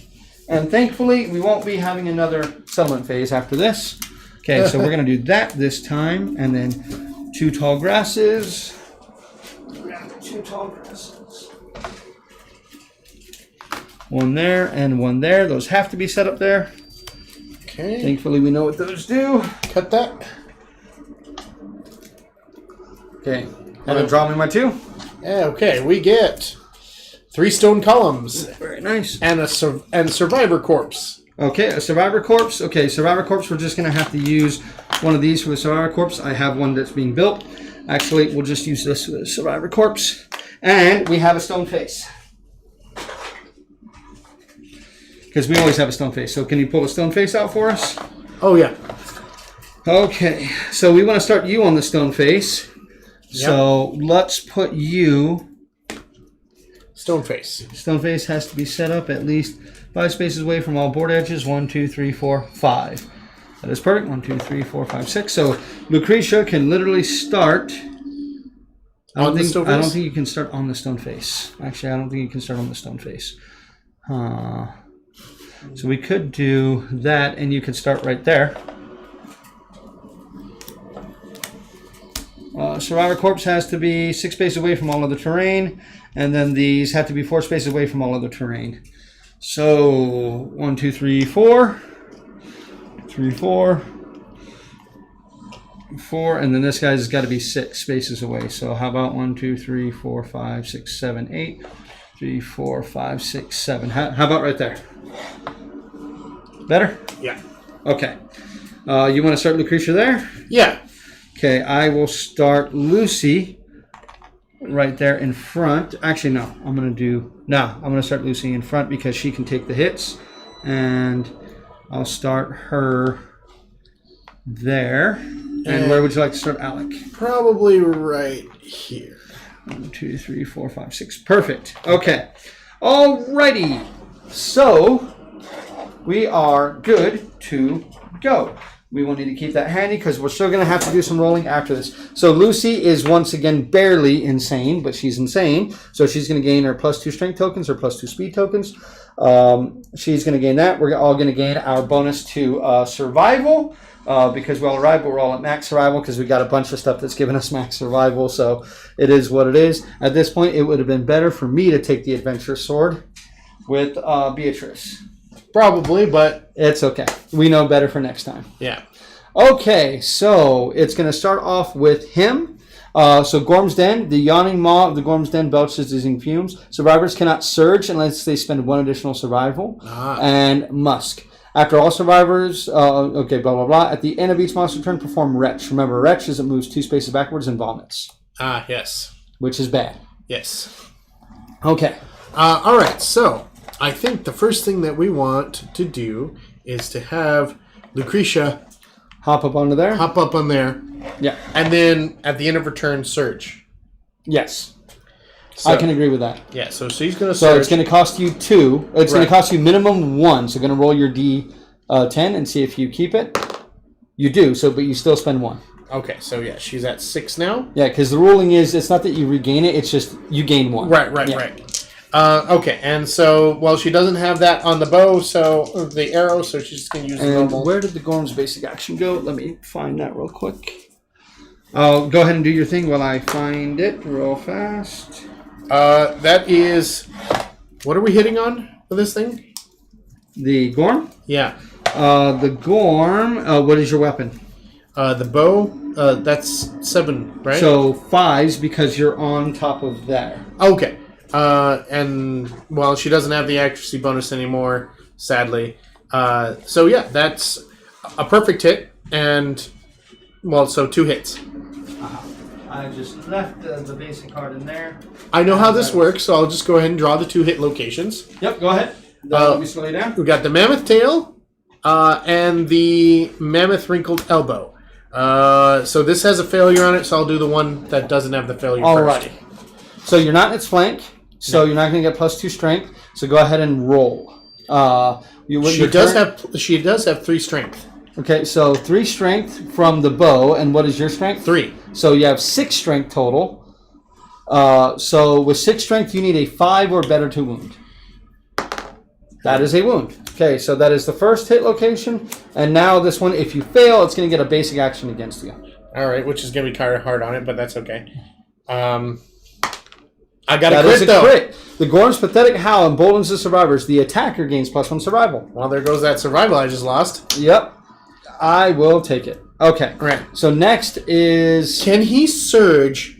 And thankfully, we won't be having another settlement phase after this. Okay, so we're going to do that this time. And then 2 tall grasses. 2 tall grasses. 1 there and 1 there. Those have to be set up there. Okay. Thankfully, we know what those do. Cut that. Okay. And then draw me my 2. Yeah, okay. We get 3 stone columns. Very nice. And a survivor corpse. Okay, a survivor corpse. Okay, survivor corpse. We're just going to have to use one of these for the survivor corpse. I have one that's being built. Actually, we'll just use this for the survivor corpse. And we have a stone face. Because we always have a stone face. So can you pull a stone face out for us? Oh, yeah. Okay, so we want to start you on the stone face. Yep. So let's put you... Stone face. Stone face has to be set up at least 5 spaces away from all board edges. 1, 2, 3, 4, 5. That is perfect. 1, 2, 3, 4, 5, 6. So Lucretia can literally start. I don't think you can start on the stone face. Actually, I don't think you can start on the stone face. So we could do that, and you could start right there. Survivor corpse has to be 6 spaces away from all other terrain, and then these have to be 4 spaces away from all other terrain. So 1, 2, 3, 4, 3, 4, 4, and then this guy's got to be 6 spaces away. So how about 1, 2, 3, 4, 5, 6, 7, 8, 3, 4, 5, 6, 7. How about right there? Better? Yeah. Okay. You want to start Lucretia there? Yeah. Okay, I will start Lucy right there in front. Actually, no. I'm going to start Lucy in front because she can take the hits. And I'll start her there. And where would you like to start Alec? Probably right here. 1, 2, 3, 4, 5, 6. Perfect. Okay. Alrighty. So we are good to go. We will need to keep that handy because we're still going to have to do some rolling after this. So Lucy is once again barely insane, but she's insane. So she's going to gain her +2 strength tokens or +2 speed tokens. She's going to gain that. We're all going to gain our bonus to survival because we all arrived, but we're all at max survival because we got a bunch of stuff that's given us max survival. So it is what it is. At this point, it would have been better for me to take the adventure sword with Beatrice. Probably, but it's okay. We know better for next time. Yeah. Okay, so it's going to start off with him. So Gorm's Den, the yawning maw of the Gorm's Den belches dizzying fumes. Survivors cannot surge unless they spend 1 additional survival. And Musk. After all survivors, blah, blah, blah. At the end of each monster turn, perform Retch. Remember, Retch is it moves 2 spaces backwards and vomits. Yes. Which is bad. Yes. Okay. All right, so I think the first thing that we want to do is to have Lucretia hop up onto there. Hop up on there. Yeah. And then at the end of her turn, surge. Yes. So, I can agree with that. Yeah, so she's going to surge. So it's going to cost you 2. It's going to cost you minimum 1. So you're going to roll your D10 and see if you keep it. You do, but you still spend 1. Okay, so yeah, she's at 6 now. Yeah, because the ruling is it's not that you regain it, it's just you gain 1. Right. Okay, and so, well, she doesn't have that on the bow, so the arrow, so she's just going to use the normal. Where did the Gorm's basic action go? Let me find that real quick. Go ahead and do your thing while I find it real fast. That is, what are we hitting on for this thing? The Gorm? Yeah. The Gorm, what is your weapon? The bow, that's 7, right? So 5s because you're on top of there. Okay. And, well, she doesn't have the accuracy bonus anymore, sadly. So, yeah, that's a perfect hit. And, well, so 2 hits. I just left the basic card in there. I know how this works, so I'll just go ahead and draw the 2 hit locations. Yep, go ahead. Let me slow you down. We got the mammoth tail and the mammoth wrinkled elbow. So this has a failure on it, so I'll do the one that doesn't have the failure first. Alrighty. So you're not in its flank, so you're not going to get +2 strength. So go ahead and roll. She does have 3 strength. Okay, so 3 strength from the bow, and what is your strength? 3. So you have 6 strength total. So with 6 strength, you need a 5 or better to wound. That is a wound. Okay, so that is the first hit location, and now this one, if you fail, it's going to get a basic action against you. All right, which is going to be kind of hard on it, but that's okay. I got a crit, though. Crit. The Gorm's pathetic howl emboldens the survivors. The attacker gains +1 survival. Well, there goes that survival I just lost. Yep. I will take it. Okay. Right. So next is... Can he surge?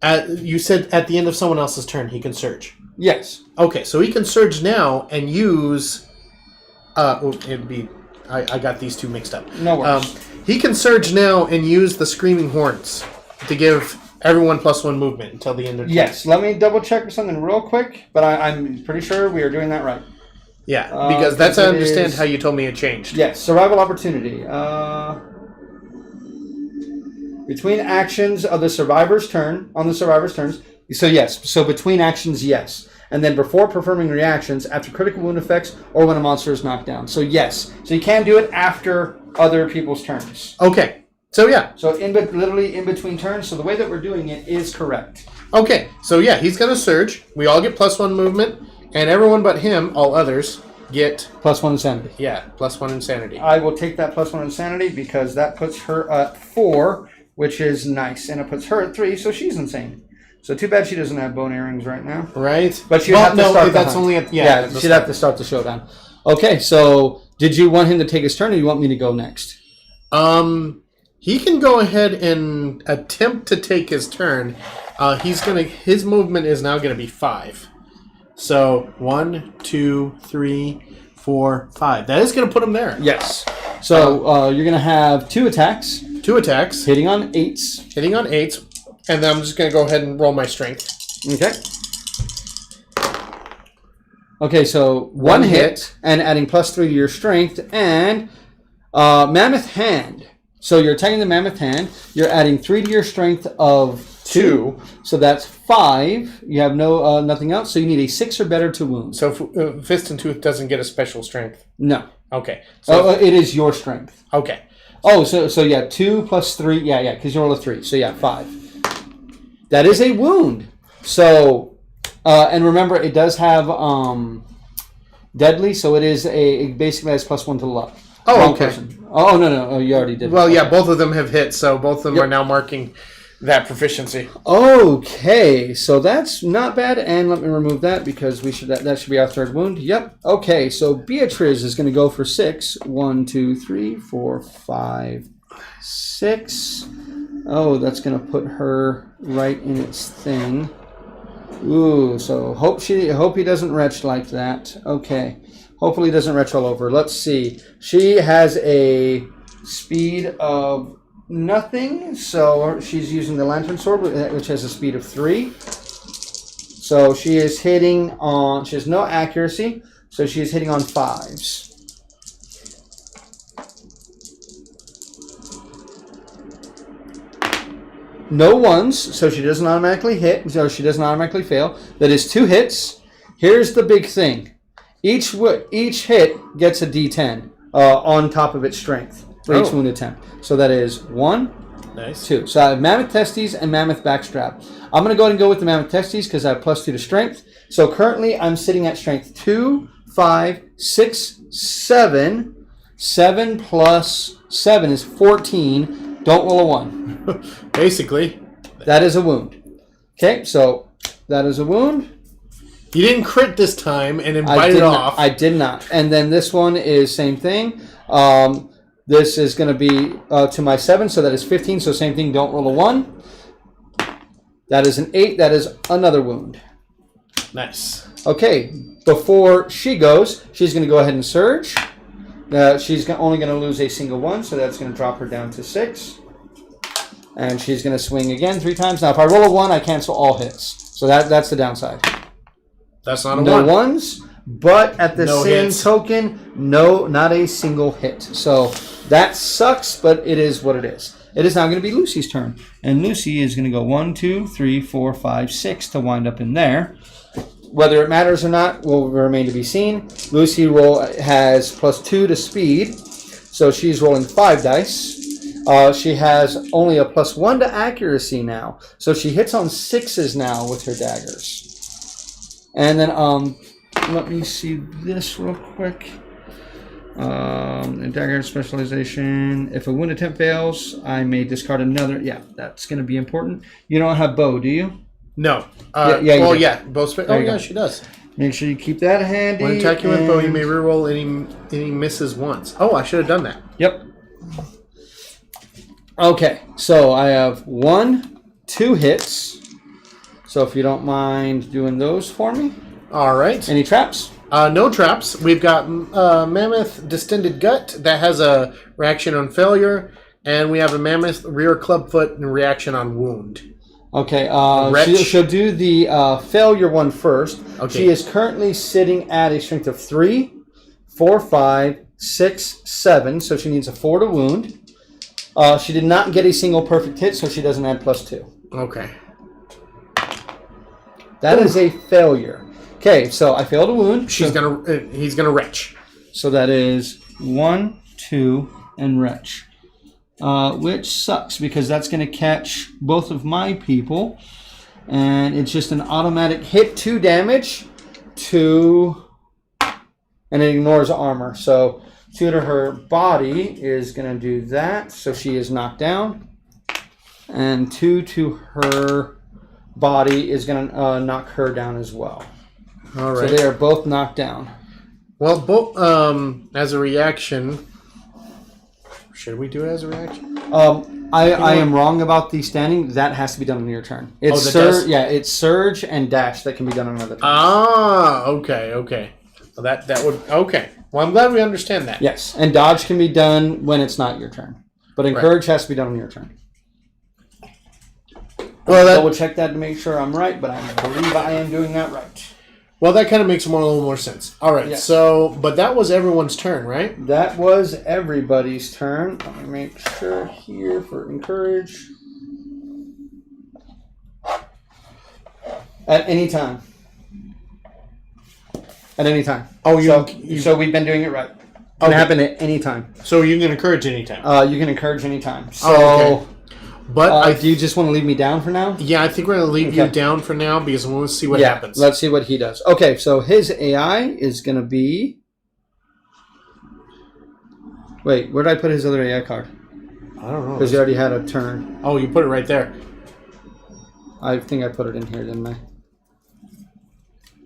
You said at the end of someone else's turn he can surge. Yes. Okay, so he can surge now and use... it'd be... I got these two mixed up. No worries. He can surge now and use the Screaming Horns to give everyone +1 movement until the end of the turn. Yes. Let me double check something real quick, but I'm pretty sure we are doing that right. Yeah, because that's I understand how you told me it changed. Yes, survival opportunity. Between actions of the survivor's turn, on the survivor's turns. So yes, so between actions, yes. And then before performing reactions, after critical wound effects, or when a monster is knocked down. So yes, so you can do it after other people's turns. Okay, so yeah. So literally in between turns. So the way that we're doing it is correct. Okay, so yeah, he's going to surge. We all get +1 movement. And everyone but him, all others, get... +1 insanity. Yeah, +1 insanity. I will take that +1 insanity because that puts her at 4, which is nice. And it puts her at 3, so she's insane. So too bad she doesn't have bone earrings right now. Right. But she'd have to start that's only at... Yeah, she'd have to start the showdown. Okay, so did you want him to take his turn or do you want me to go next? He can go ahead and attempt to take his turn. His movement is now going to be 5. So 1, 2, 3, 4, 5. That is going to put him there. Yes. So you're going to have 2 attacks. 2 attacks. Hitting on 8s. Hitting on 8s. And then I'm just going to go ahead and roll my strength. Okay. Okay, so one hit and adding +3 to your strength and Mammoth Hand. So you're attacking the Mammoth Hand. You're adding 3 to your strength of 2. So that's 5. You have no nothing else. So you need a 6 or better to wound. So Fist and Tooth doesn't get a special strength. No. Okay. So it is your strength. okay. Oh, so yeah, 2 + 3. Yeah, because you roll a 3. So yeah, 5. That is a wound. So, and remember, it does have deadly. So it basically has +1 to luck. Oh, Wrong okay. person. Oh, no. Oh, you already did. Well, okay. yeah, both of them have hit, so both of them are now marking that proficiency. Okay, so that's not bad. And let me remove that because that should be our 3rd wound. Yep. Okay, so Beatriz is going to go for 6. 1, 2, 3, 4, 5, 6. Oh, that's going to put her right in its thing. Ooh, so hope he doesn't retch like that. Okay. Hopefully he doesn't retch all over. Let's see. She has a speed of nothing, so she's using the Lantern Sword, which has a speed of 3. So she is hitting on... She has no accuracy, so she is hitting on 5s. No 1s, so she doesn't automatically hit, so she doesn't automatically fail. That is 2 hits. Here's the big thing. Each hit gets a D10 on top of its strength for each wound attempt. So that is 1, Nice. 2. So I have Mammoth Testes and Mammoth Backstrap. I'm going to go ahead and go with the Mammoth Testes because I have +2 to strength. So currently I'm sitting at strength 2, 5, 6, 7. 7 plus 7 is 14. Don't roll a 1. Basically. That is a wound. Okay, so that is a wound. You didn't crit this time and then bite it off. I did not. And then this one is same thing. This is going to be to my 7, so that is 15. So same thing, don't roll a 1. That is an 8. That is another wound. Nice. Okay, before she goes, she's going to go ahead and surge. She's only going to lose a single 1, so that's going to drop her down to 6. And she's going to swing again 3 times. Now, if I roll a 1, I cancel all hits. So that's the downside. That's not a No 1. 1s, but at the No same hits. token, not a single hit. So that sucks, but it is what it is. It is now going to be Lucy's turn. And Lucy is going to go 1, 2, 3, 4, 5, 6 to wind up in there. Whether it matters or not will remain to be seen. Lucy has +2 to speed, so she's rolling 5 dice. She has only a +1 to accuracy now, so she hits on 6s now with her daggers. And then let me see this real quick. Dagger specialization. If a wound attempt fails, I may discard another. Yeah, that's going to be important. You don't have bow, do you? No. You do. Yeah. Both. There you go. She does. Make sure you keep that handy. When attacking with bow, you may reroll any misses once. Oh, I should have done that. Yep. Okay, so I have 1, 2 hits. So if you don't mind doing those for me. All right. Any traps? No traps. We've got Mammoth Distended Gut that has a reaction on failure, and we have a Mammoth Rear Clubfoot and reaction on wound. Okay, Wretch. she'll do the failure one first. Okay. She is currently sitting at a strength of 3, 4, 5, 6, 7, so she needs a 4 to wound. She did not get a single perfect hit, so she doesn't add +2. Okay. That is a failure. Okay, so I failed a wound. He's gonna retch. So that is 1, 2, and retch. Which sucks because that's going to catch both of my people. And it's just an automatic hit 2 damage to... And it ignores armor. So 2 to her body is going to do that. So she is knocked down. And 2 to her body is going to knock her down as well. All right. So they are both knocked down. Well, as a reaction, should we do it as a reaction? I am wrong about the standing. That has to be done on your turn. It's it's surge and dash that can be done on another turn. Ah, okay. Well, that would okay. Well, I'm glad we understand that. Yes, and dodge can be done when it's not your turn, but encourage has to be done on your turn. Well, Double check that to make sure I'm right, but I believe I am doing that right. Well, that kind of makes a little more sense. All right, Yes. so but that was everyone's turn, right? That was everybody's turn. Let me make sure here for encourage. At any time. At any time. Oh, so we've been doing it right. It can happen at any time. So you can encourage anytime. You can encourage any time. So, okay. But do you just want to leave me down for now? Yeah, I think we're going to leave you down for now because we want to see what happens. Let's see what he does. Okay, so his AI is going to be... Wait, where did I put his other AI card? I don't know. Because he already had a turn. Oh, you put it right there. I think I put it in here, didn't I?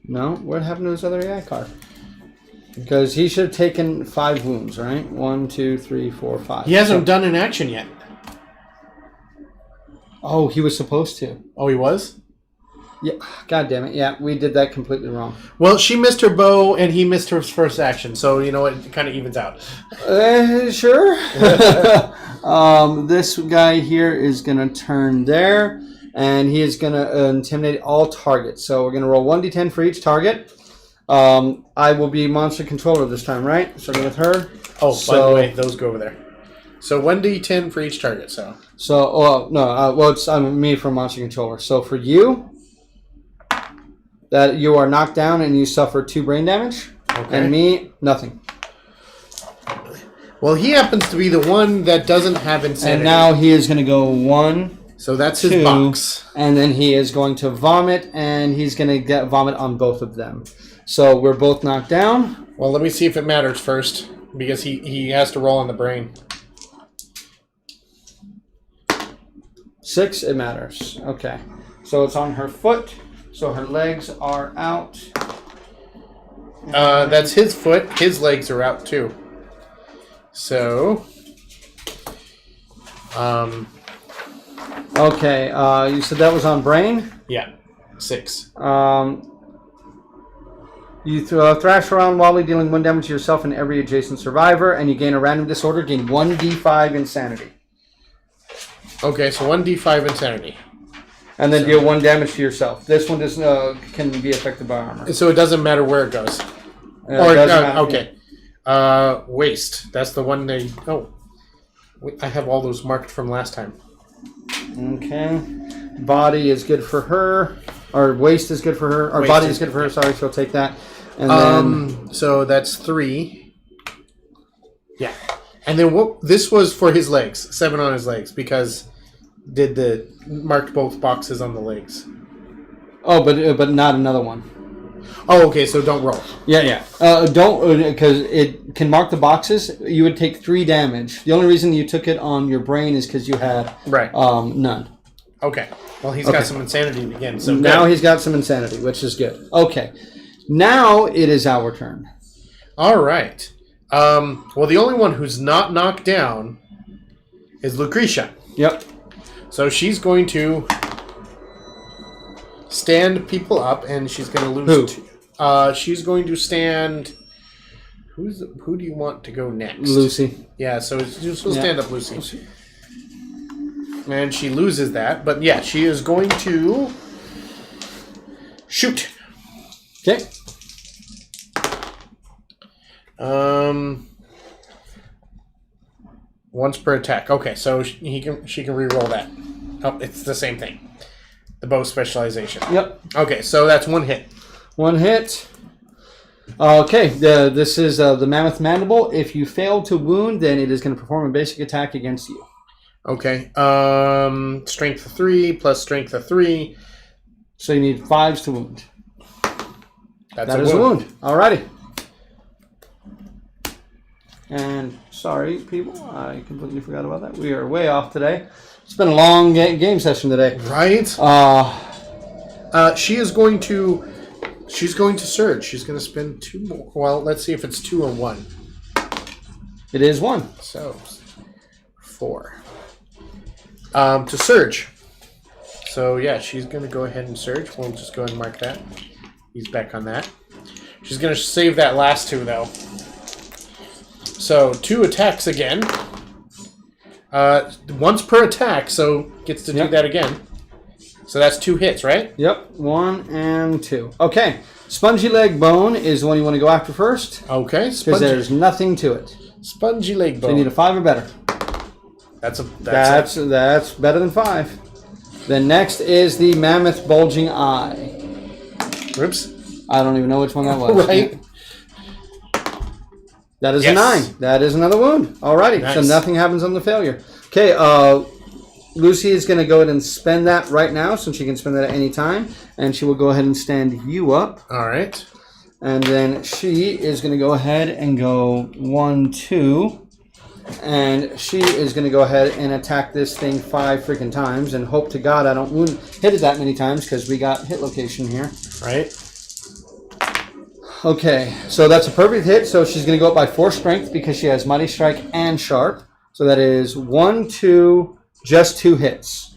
No? What happened to his other AI card? Because he should have taken 5 wounds, right? 1, 2, 3, 4, 5. He hasn't done an action yet. Oh, he was supposed to. Oh, he was? Yeah. God damn it. Yeah, we did that completely wrong. Well, she missed her bow and he missed her first action, so you know what? It kind of evens out. Sure. This guy here is going to turn there, and he is going to intimidate all targets. So we're going to roll 1d10 for each target. I will be monster controller this time, right? Starting with her. Oh, by the way, those go over there. So 1d10 for each target, so... it's me for monster controller. So for you, that you are knocked down and you suffer 2 brain damage. Okay. And me, nothing. Well, he happens to be the one that doesn't have insanity. And now he is going to go 1. So that's his box. And then he is going to vomit, and he's going to get vomit on both of them. So we're both knocked down. Well, let me see if it matters first, because he has to roll on the brain. 6, it matters. Okay. So it's on her foot. So her legs are out. That's his foot. His legs are out too. So, okay. You said that was on brain? Yeah. 6. You thrash around wildly, dealing 1 damage to yourself and every adjacent survivor, and you gain a random disorder. Gain 1d5 insanity. Okay, so 1d5 insanity. And then deal 1 damage to yourself. This one can be affected by armor. So it doesn't matter where it goes. Okay. Waste. That's the one they... Oh. I have all those marked from last time. Okay. Body is good for her. Or waste is good for her. Or body is good for her. Sorry, she'll take that. And then... So that's 3. Yeah. And then this was for his legs. 7 on his legs. Because... marked both boxes on the legs. Oh, but not another one. Oh, okay. So don't roll. Yeah. Don't, because it can mark the boxes. You would take 3 damage. The only reason you took it on your brain is because you had none. Okay. Well, he's got some insanity again. So now he's got some insanity, which is good. Okay. Now it is our turn. All right. Well, the only one who's not knocked down is Lucretia. Yep. So she's going to stand people up, and she's going to lose. Who? She's going to stand. Who do you want to go next? Lucy. Yeah. So she'll stand up, Lucy. And she loses that, but yeah, she is going to shoot. Okay. Once per attack. Okay, so she can re-roll that. Oh, it's the same thing. The bow specialization. Yep. Okay, so that's 1 hit. 1 hit. Okay, this is the Mammoth Mandible. If you fail to wound, then it is going to perform a basic attack against you. Okay. Strength of 3 plus strength of 3. So you need 5s to wound. That is a wound. Alrighty. And sorry, people, I completely forgot about that. We are way off today. It's been a long game session today. Right? She's going to surge. She's going to spend 2 more. Well, let's see if it's 2 or 1. It is 1. So 4. To surge. So yeah, she's gonna go ahead and surge. We'll just go ahead and mark that. He's back on that. She's gonna save that last 2 though. So 2 attacks again. Once per attack, so gets to do that again. So that's 2 hits, right? Yep, 1 and 2. Okay, Spongy Leg Bone is the one you want to go after first. Okay, Because there's nothing to it. spongy leg So bone. you need a 5 or better. That's better than 5. Then next is the Mammoth Bulging Eye. Oops. I don't even know which one that was. Right. That is Yes. a 9. That is another wound. Alrighty, so Nice. nothing happens on the failure. Okay, Lucy is going to go ahead and spend that right now, since she can spend that at any time. And she will go ahead and stand you up. All right. And then she is going to go ahead and go 1, 2. And she is going to go ahead and attack this thing 5 freaking times. And hope to God I don't hit it that many times, because we got hit location here. Right. Okay, so that's a perfect hit. So she's going to go up by 4 strength because she has Mighty Strike and Sharp. So that is 1, 2, just 2 hits.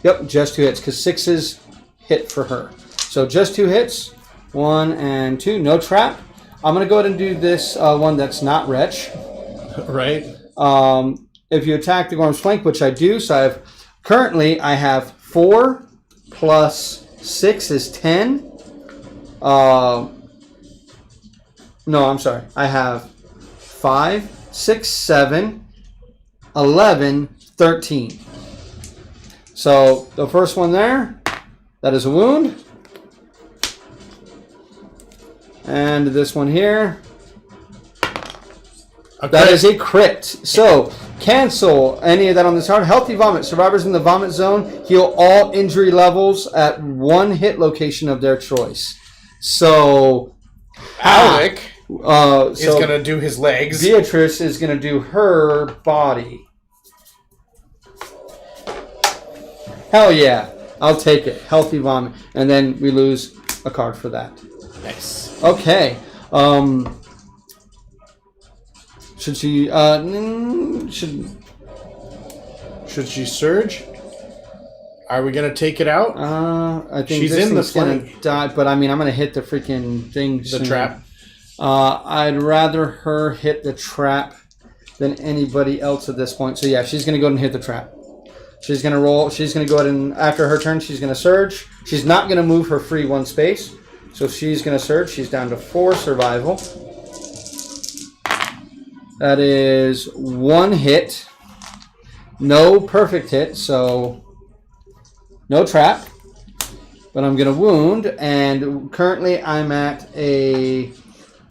Yep, just 2 hits, because 6s hit for her. So just 2 hits, 1 and 2, no trap. I'm going to go ahead and do this one that's not Wretch. Right. If you attack the Gorm's flank, which I do, so currently I have 4 plus 6 is 10. No, I'm sorry. I have 5, 6, 7, 11, 13. So the first one there, that is a wound. And this one here, that is a crit. So cancel any of that on this card. Healthy Vomit. Survivors in the Vomit Zone heal all injury levels at 1 hit location of their choice. So Alec is so going to do his legs. Beatrice is going to do her body. Hell yeah. I'll take it. Healthy Vomit. And then we lose a card for that. Nice. Okay. Should she... Should she surge? Are we going to take it out? I think She's this in the thing's gonna flank. die, but I mean, I'm gonna hit the freaking thing. The trap? I'd rather her hit the trap than anybody else at this point. So yeah, she's gonna go ahead and hit the trap. She's gonna roll. She's gonna go ahead and after her turn, she's gonna surge. She's not gonna move her free 1 space, so she's gonna surge. She's down to 4 survival. That is 1 hit. No perfect hit, so no trap. But I'm going to wound, and currently I'm at a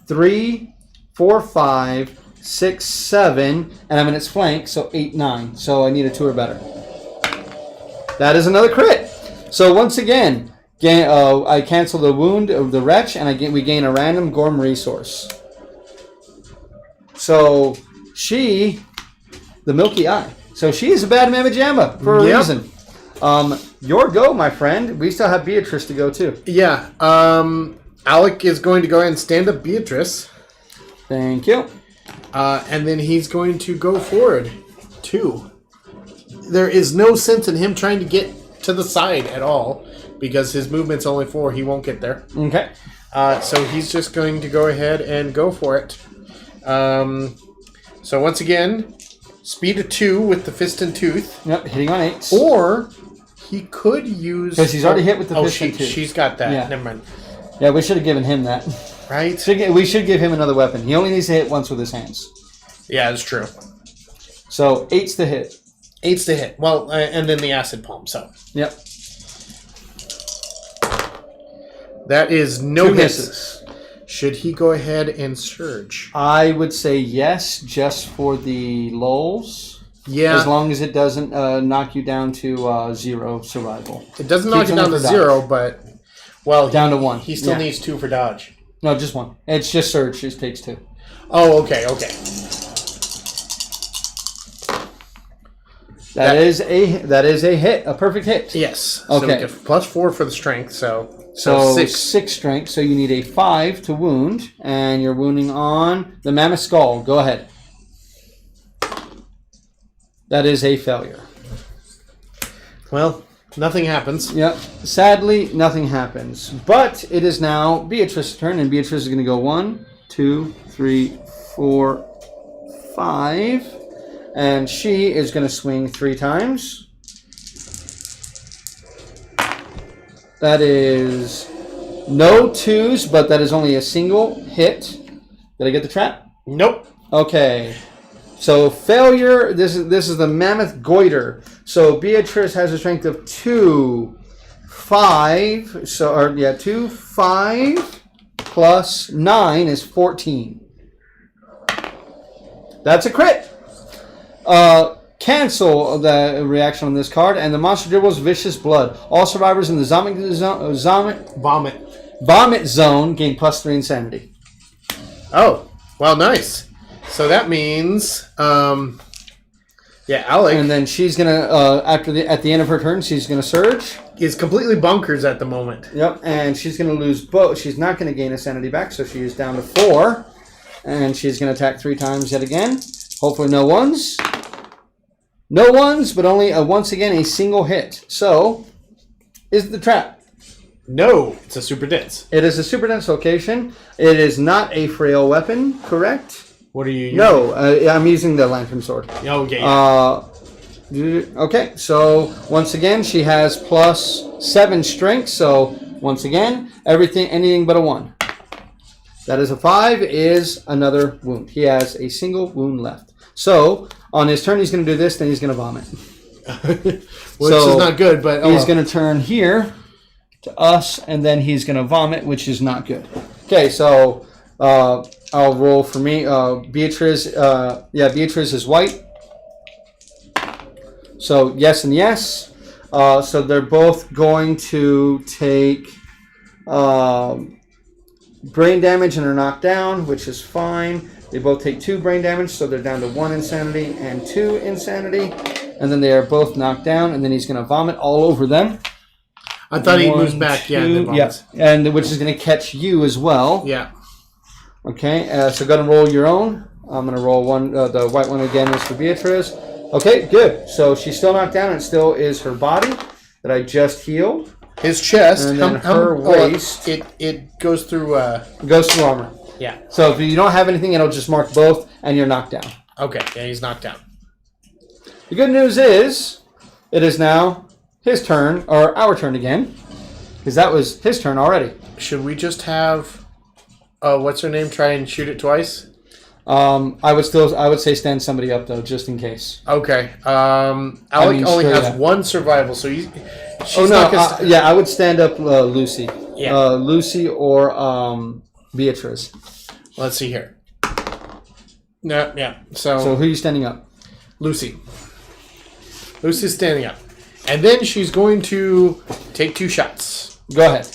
3, 4, 5, 6, 7, and I'm in its flank, so 8, 9. So I need a 2 or better. That is another crit. So once again, I cancel the wound of the Wretch, and we gain a random Gorm resource. So she, the Milky Eye. So she is a bad Mamma Jamma for a reason. Your go, my friend. We still have Beatrice to go too. Yeah. Alec is going to go ahead and stand up Beatrice. Thank you. And then he's going to go forward, too. There is no sense in him trying to get to the side at all, because his movement's only 4. He won't get there. Okay. So he's just going to go ahead and go for it. So once again, speed of 2 with the Fist and Tooth. Yep, hitting on 8s. Or he could use... Because he's already hit with the Fist and Tooth. She's got that. Yeah. Never mind. Yeah, we should have given him that. Right? We should give him another weapon. He only needs to hit once with his hands. Yeah, that's true. So 8's the hit. 8's the hit. Well, and then the Acid Palm, so... Yep. That is no 2 hits. misses. Should he go ahead and surge? I would say yes, just for the lulls. Yeah. As long as it doesn't knock you down to 0 survival. It doesn't knock Keeps it him down to for 0, but... Well, down to 1. He still Yeah. needs 2 for dodge. No, just 1. It's just surge. It takes 2. Oh, okay. That is a hit, a perfect hit. Yes. Okay. So we get +4 for the strength, so So 6. 6 strength. So you need a 5 to wound, and you're wounding on the Mammoth Skull. Go ahead. That is a failure. Well, nothing happens. Yep. Sadly, nothing happens. But it is now Beatrice's turn, and Beatrice is going to go 1, 2, 3, 4, 5. And she is going to swing 3 times. That is no 2s, but that is only a single hit. Did I get the trap? Nope. Okay. So failure. This is the Mammoth Goiter. So Beatrice has a strength of 2, 5. 2, 5 plus 9 is 14. That's a crit. Cancel the reaction on this card, and the monster dribbles Vicious Blood. All survivors in the vomit zone gain +3 insanity. Oh, well, nice. So that means, Alec. And then she's gonna at the end of her turn, she's gonna surge. Is completely bonkers at the moment. Yep, and she's gonna lose both. She's not gonna gain a sanity back, so she is down to 4, and she's gonna attack 3 times yet again. Hopefully, no ones. No ones, but only once again a single hit. So, is the trap? No, it's a super dense. It is a super dense location. It is not a frail weapon, correct? What are you using? No, I'm using the lantern sword. Okay. Okay, so once again, she has +7 strength. So once again, anything but a 1. That is a 5. Is another wound. He has a single wound left. So on his turn, he's going to do this. Then he's going to vomit. Which is not good, but he's going to turn here to us, and then he's going to vomit, which is not good. Okay, so I'll roll for me. Beatrice. Beatrice is white. So yes and yes. So they're both going to take brain damage and are knocked down, which is fine. They both take 2 brain damage, so they're down to 1 insanity and 2 insanity. And then they are both knocked down, and then he's going to vomit all over them. I thought he moves back, and which is going to catch you as well. Yeah. Okay, so go and roll your own. I'm going to roll one. The white one again is for Beatrice. Okay, good. So she's still knocked down, and it still is her body that I just healed. His chest, and then her waist. It goes through. Goes through armor. Yeah. So if you don't have anything, it'll just mark both, and you're knocked down. Okay, yeah, he's knocked down. The good news is, it is now his turn, or our turn again, because that was his turn already. Should we just have, what's her name, try and shoot it twice? I would say stand somebody up though, just in case. Okay. Alec only has 1 survival, so she's not gonna I would stand up Lucy. Yeah. Lucy or Beatrice. Let's see here. No, yeah. So who are you standing up? Lucy. Lucy's standing up. And then she's going to take 2 shots. Go ahead.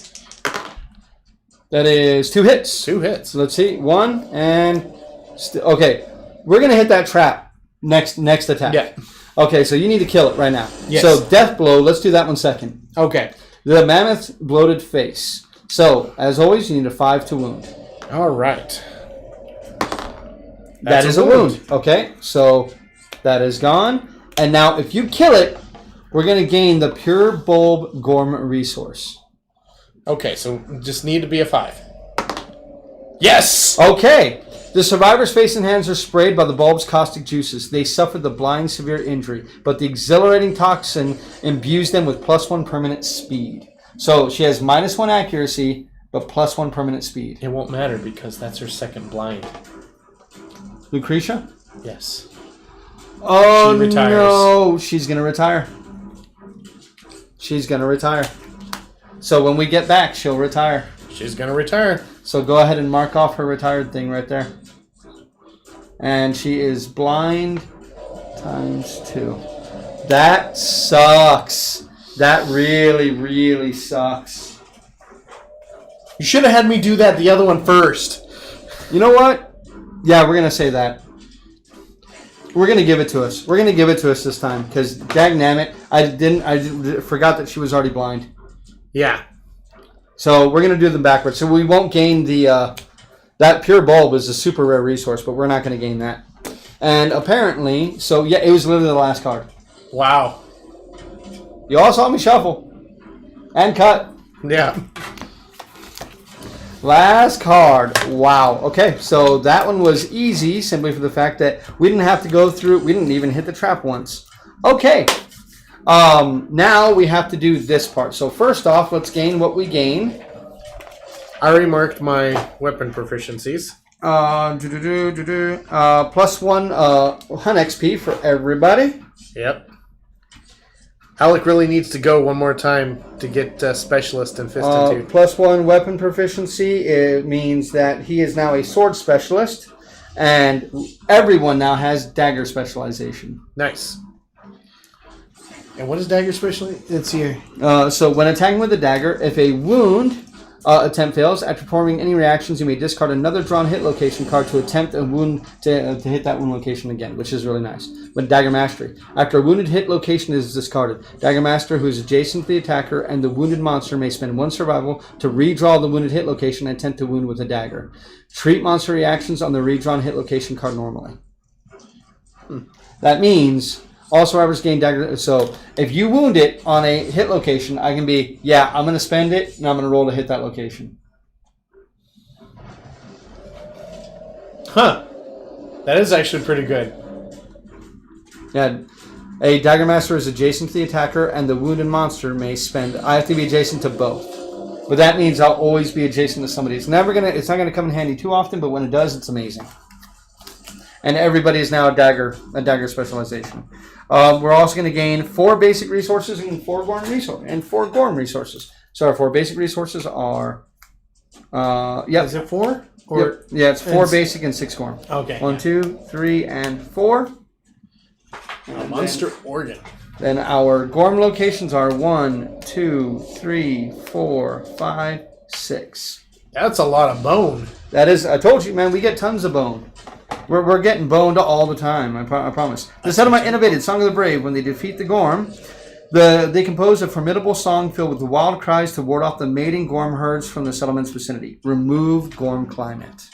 That is 2 hits. 2 hits. Let's see. 1 and... okay. We're going to hit that trap next attack. Yeah. Okay, so you need to kill it right now. Yes. So death blow, let's do that one second. Okay. The mammoth bloated face. So, as always, you need a 5 to wound. All right. That is a wound. Okay, so that is gone. And now, if you kill it, we're going to gain the Pure Bulb Gorm resource. Okay, so just need to be a 5. Yes! Okay. The survivor's face and hands are sprayed by the bulb's caustic juices. They suffered the blind severe injury, but the exhilarating toxin imbues them with +1 permanent speed. So she has -1 accuracy, but +1 permanent speed. It won't matter because that's her second blind. Lucretia? Yes. Oh, she retires. No. She's going to retire. She's going to retire. So when we get back, she'll retire. She's going to retire. So go ahead and mark off her retired thing right there. And she is blind ×2. That sucks. That really, really sucks. You should have had me do that the other one first. You know what? Yeah, we're going to say that. We're going to give it to us. We're going to give it to us this time. Because, dagnammit, I forgot that she was already blind. Yeah. So we're going to do them backwards. So we won't gain the... that Pure Bulb is a super rare resource, but we're not going to gain that. And apparently... So, yeah, it was literally the last card. Wow. You all saw me shuffle and cut. Yeah. Last card. Wow. Okay, so that one was easy simply for the fact that we didn't have to go through. We didn't even hit the trap once. Okay. Now we have to do this part. So first off, let's gain what we gain. I already marked my weapon proficiencies. +1 hunt XP for everybody. Yep. Alec really needs to go one more time to get specialist in Fist and Tooth. +1 weapon proficiency. It means that he is now a sword specialist, and everyone now has dagger specialization. Nice. And what is dagger specialty? It's here. So when attacking with a dagger, if a wound attempt fails, after performing any reactions, you may discard another drawn hit location card to attempt a wound to hit that wound location again, which is really nice. But Dagger Mastery. After a wounded hit location is discarded, Dagger Master, who is adjacent to the attacker and the wounded monster, may spend 1 survival to redraw the wounded hit location and attempt to wound with a dagger. Treat monster reactions on the redrawn hit location card normally. That means all survivors gain dagger. So if you wound it on a hit location, I can be, yeah, I'm going to spend it, and I'm going to roll to hit that location. Huh. That is actually pretty good. Yeah. A Dagger Master is adjacent to the attacker, and the wounded monster may spend. I have to be adjacent to both. But that means I'll always be adjacent to somebody. It's not gonna come in handy too often, but when it does, it's amazing. And everybody is now a dagger specialization. We're also going to gain 4 basic resources and 4 Gorm resources. So our 4 basic resources are, Is it 4? Or yep. Yeah, it's 4 basic and 6 Gorm. Okay. 1, 2, 3, and 4. A monster organ. Then our Gorm locations are 1, 2, 3, 4, 5, 6. That's a lot of bone. That is, I told you, man, we get tons of bone. We're getting boned all the time, I promise. The settlement innovated Song of the Brave. When they defeat the Gorm, they compose a formidable song filled with wild cries to ward off the mating Gorm herds from the settlement's vicinity. Remove Gorm climate.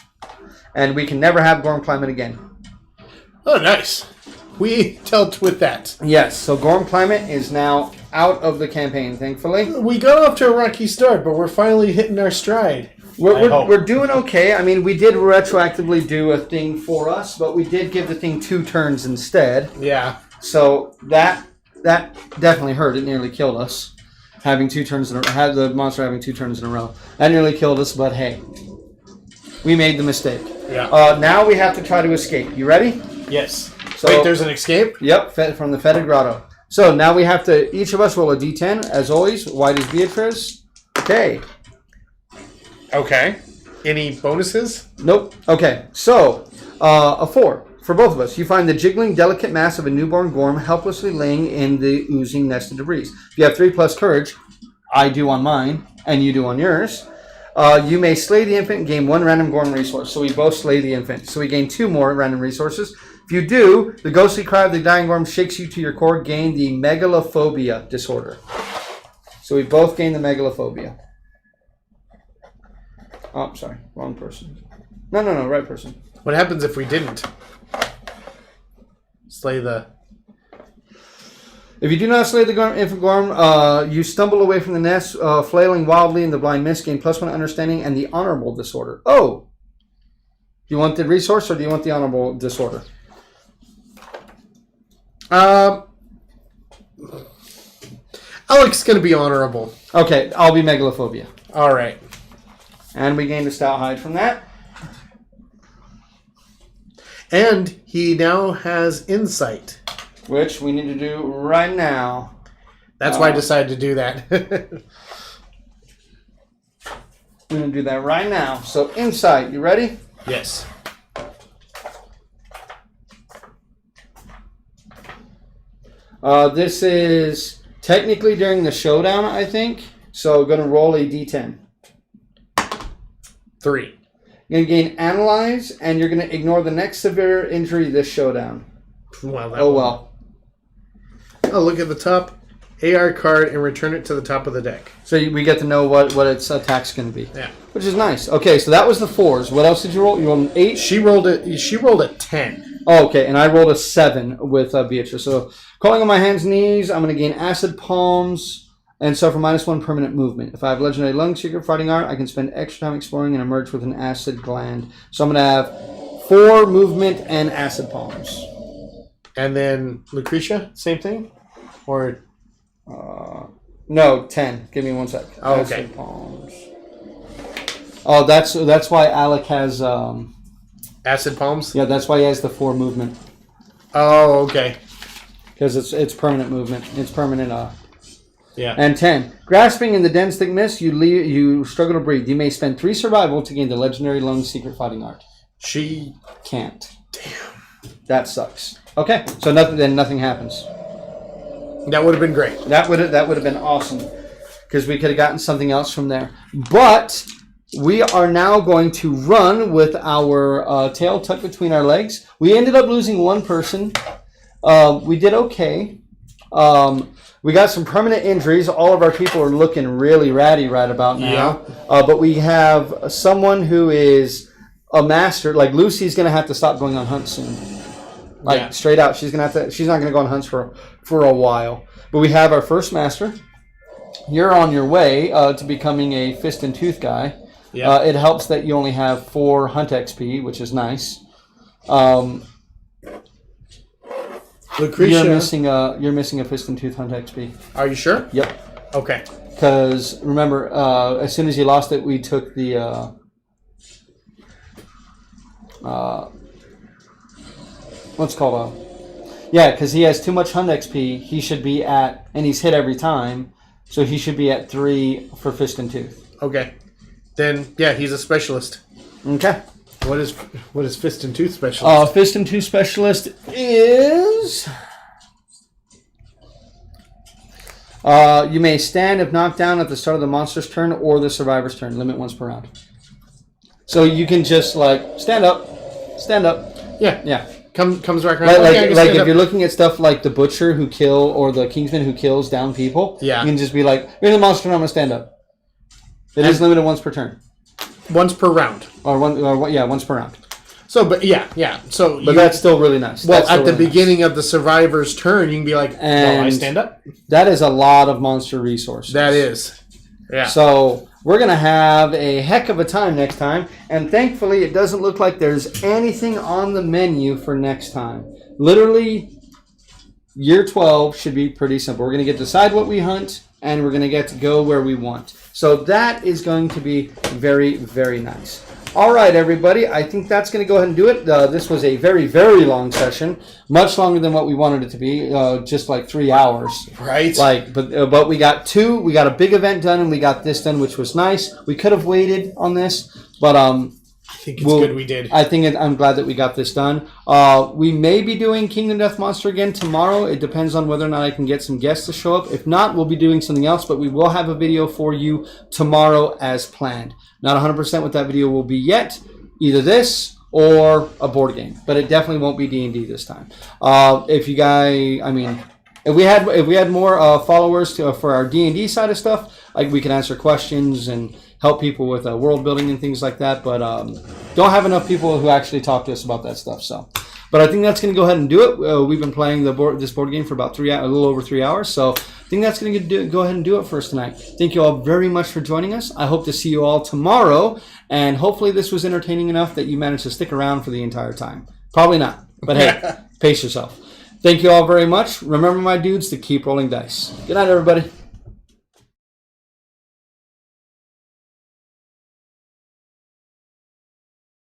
And we can never have Gorm climate again. Oh, nice. We dealt with that. Yes, so Gorm climate is now out of the campaign, thankfully. We got off to a rocky start, but we're finally hitting our stride. We're doing okay. I mean, we did retroactively do a thing for us, but we did give the thing 2 turns instead. Yeah. So that definitely hurt. It nearly killed us. Having 2 turns had the monster having 2 turns in a row. That nearly killed us, but hey, we made the mistake. Yeah. Now we have to try to escape. You ready? Yes. So, wait, there's an escape? Yep, from the Fetid Grotto. So now we have to, each of us roll a d10, as always. White is Beatrice. Okay. Okay. Any bonuses? Nope. Okay, so a 4 for both of us. You find the jiggling, delicate mass of a newborn Gorm helplessly laying in the oozing nest of debris. If you have 3+ courage, I do on mine, and you do on yours. You may slay the infant and gain 1 random Gorm resource. So we both slay the infant. So we gain 2 more random resources. If you do, the ghostly cry of the dying Gorm shakes you to your core. Gain the megalophobia disorder. So we both gain the megalophobia. Oh, sorry. Wrong person. No, right person. What happens if we didn't slay the... If you do not slay the infant Gorm, you stumble away from the nest, flailing wildly in the blind mist, gain +1 understanding and the honorable disorder. Oh! Do you want the resource or do you want the honorable disorder? Alec's going to be honorable. Okay, I'll be megalophobia. All right. And we gained a stout hide from that. And he now has insight. Which we need to do right now. That's why I decided to do that. We're going to do that right now. So, insight, you ready? Yes. This is technically during the showdown, I think. So, going to roll a d10. 3. You're going to gain Analyze, and you're going to ignore the next severe injury this showdown. Well, Oh, well. Oh, look at the top AR card and return it to the top of the deck. So we get to know what its attack's going to be. Yeah. Which is nice. Okay, so that was the 4s. What else did you roll? You rolled an 8? She rolled a 10. Oh, okay, and I rolled a 7 with Beatrice. So, calling on my hands and knees, I'm going to gain Acid Palms and suffer -1 permanent movement. If I have Legendary Lung Seeker Fighting Art, I can spend extra time exploring and emerge with an Acid Gland. So, I'm going to have 4 movement and Acid Palms. And then Lucretia, same thing? Or... No, 10. Give me 1 sec. Oh, okay. Acid Palms. Oh, that's why Alec has... Acid Palms? Yeah, that's why he has the 4 movement. Oh, okay. Because it's permanent movement. It's permanent. Yeah. And 10. Grasping in the dense thick mist, you struggle to breathe. You may spend 3 survival to gain the Legendary Lung Secret Fighting Art. She can't. Damn. That sucks. Okay, so nothing happens. That would have been great. That would have been awesome. Because we could have gotten something else from there. But... we are now going to run with our tail tucked between our legs. We ended up losing 1 person. We did okay. We got some permanent injuries. All of our people are looking really ratty right about now. Yeah. But we have someone who is a master. Like Lucy's going to have to stop going on hunts soon. Like straight out, she's not going to go on hunts for a while. But we have our first master. You're on your way to becoming a fist and tooth guy. Yeah. It helps that you only have 4 hunt XP, which is nice. Lucretia, you're missing a fist and tooth hunt XP. Are you sure? Yep. Okay. Because remember, as soon as you lost it, we took the what's it called? Yeah, because he has too much hunt XP. He should be at, and he's hit every time, so he should be at 3 for fist and tooth. Okay. Then, yeah, he's a specialist. Okay. What is Fist and Tooth Specialist? Fist and Tooth Specialist is... you may stand if knocked down at the start of the monster's turn or the survivor's turn. Limit once per round. So you can just, like, stand up. Stand up. Yeah. Yeah. Comes right around. Like if you're looking at stuff like the Butcher who kill, or the Kingsman who kills down people, you can just be like, here's the monster, I'm going to stand up. It is limited once per turn. Once per round. Once per round. So, but yeah. So, but that's still really nice. Well, at the beginning of the survivor's turn, you can be like, "Well, I stand up." That is a lot of monster resources. That is. Yeah. So we're gonna have a heck of a time next time, and thankfully, it doesn't look like there's anything on the menu for next time. Literally, year 12 should be pretty simple. We're gonna get to decide what we hunt, and we're gonna get to go where we want. So that is going to be very, very nice. All right, everybody. I think that's going to go ahead and do it. This was a very, very long session, much longer than what we wanted it to be, just like 3 hours. Right. But we got 2. We got a big event done, and we got this done, which was nice. We could have waited on this, but I think it's good we did. I'm glad that we got this done. We may be doing Kingdom Death Monster again tomorrow. It depends on whether or not I can get some guests to show up. If not, we'll be doing something else, but we will have a video for you tomorrow as planned. Not 100% what that video will be yet. Either this or a board game, but it definitely won't be D&D this time. If we had more followers for our D&D side of stuff, like we can answer questions and help people with world building and things like that, but don't have enough people who actually talk to us about that stuff. So, but I think that's going to go ahead and do it. We've been playing this board game for about a little over 3 hours, so I think that's going to go ahead and do it for us tonight. Thank you all very much for joining us. I hope to see you all tomorrow, and hopefully this was entertaining enough that you managed to stick around for the entire time. Probably not, but hey, pace yourself. Thank you all very much. Remember, my dudes, to keep rolling dice. Good night, everybody.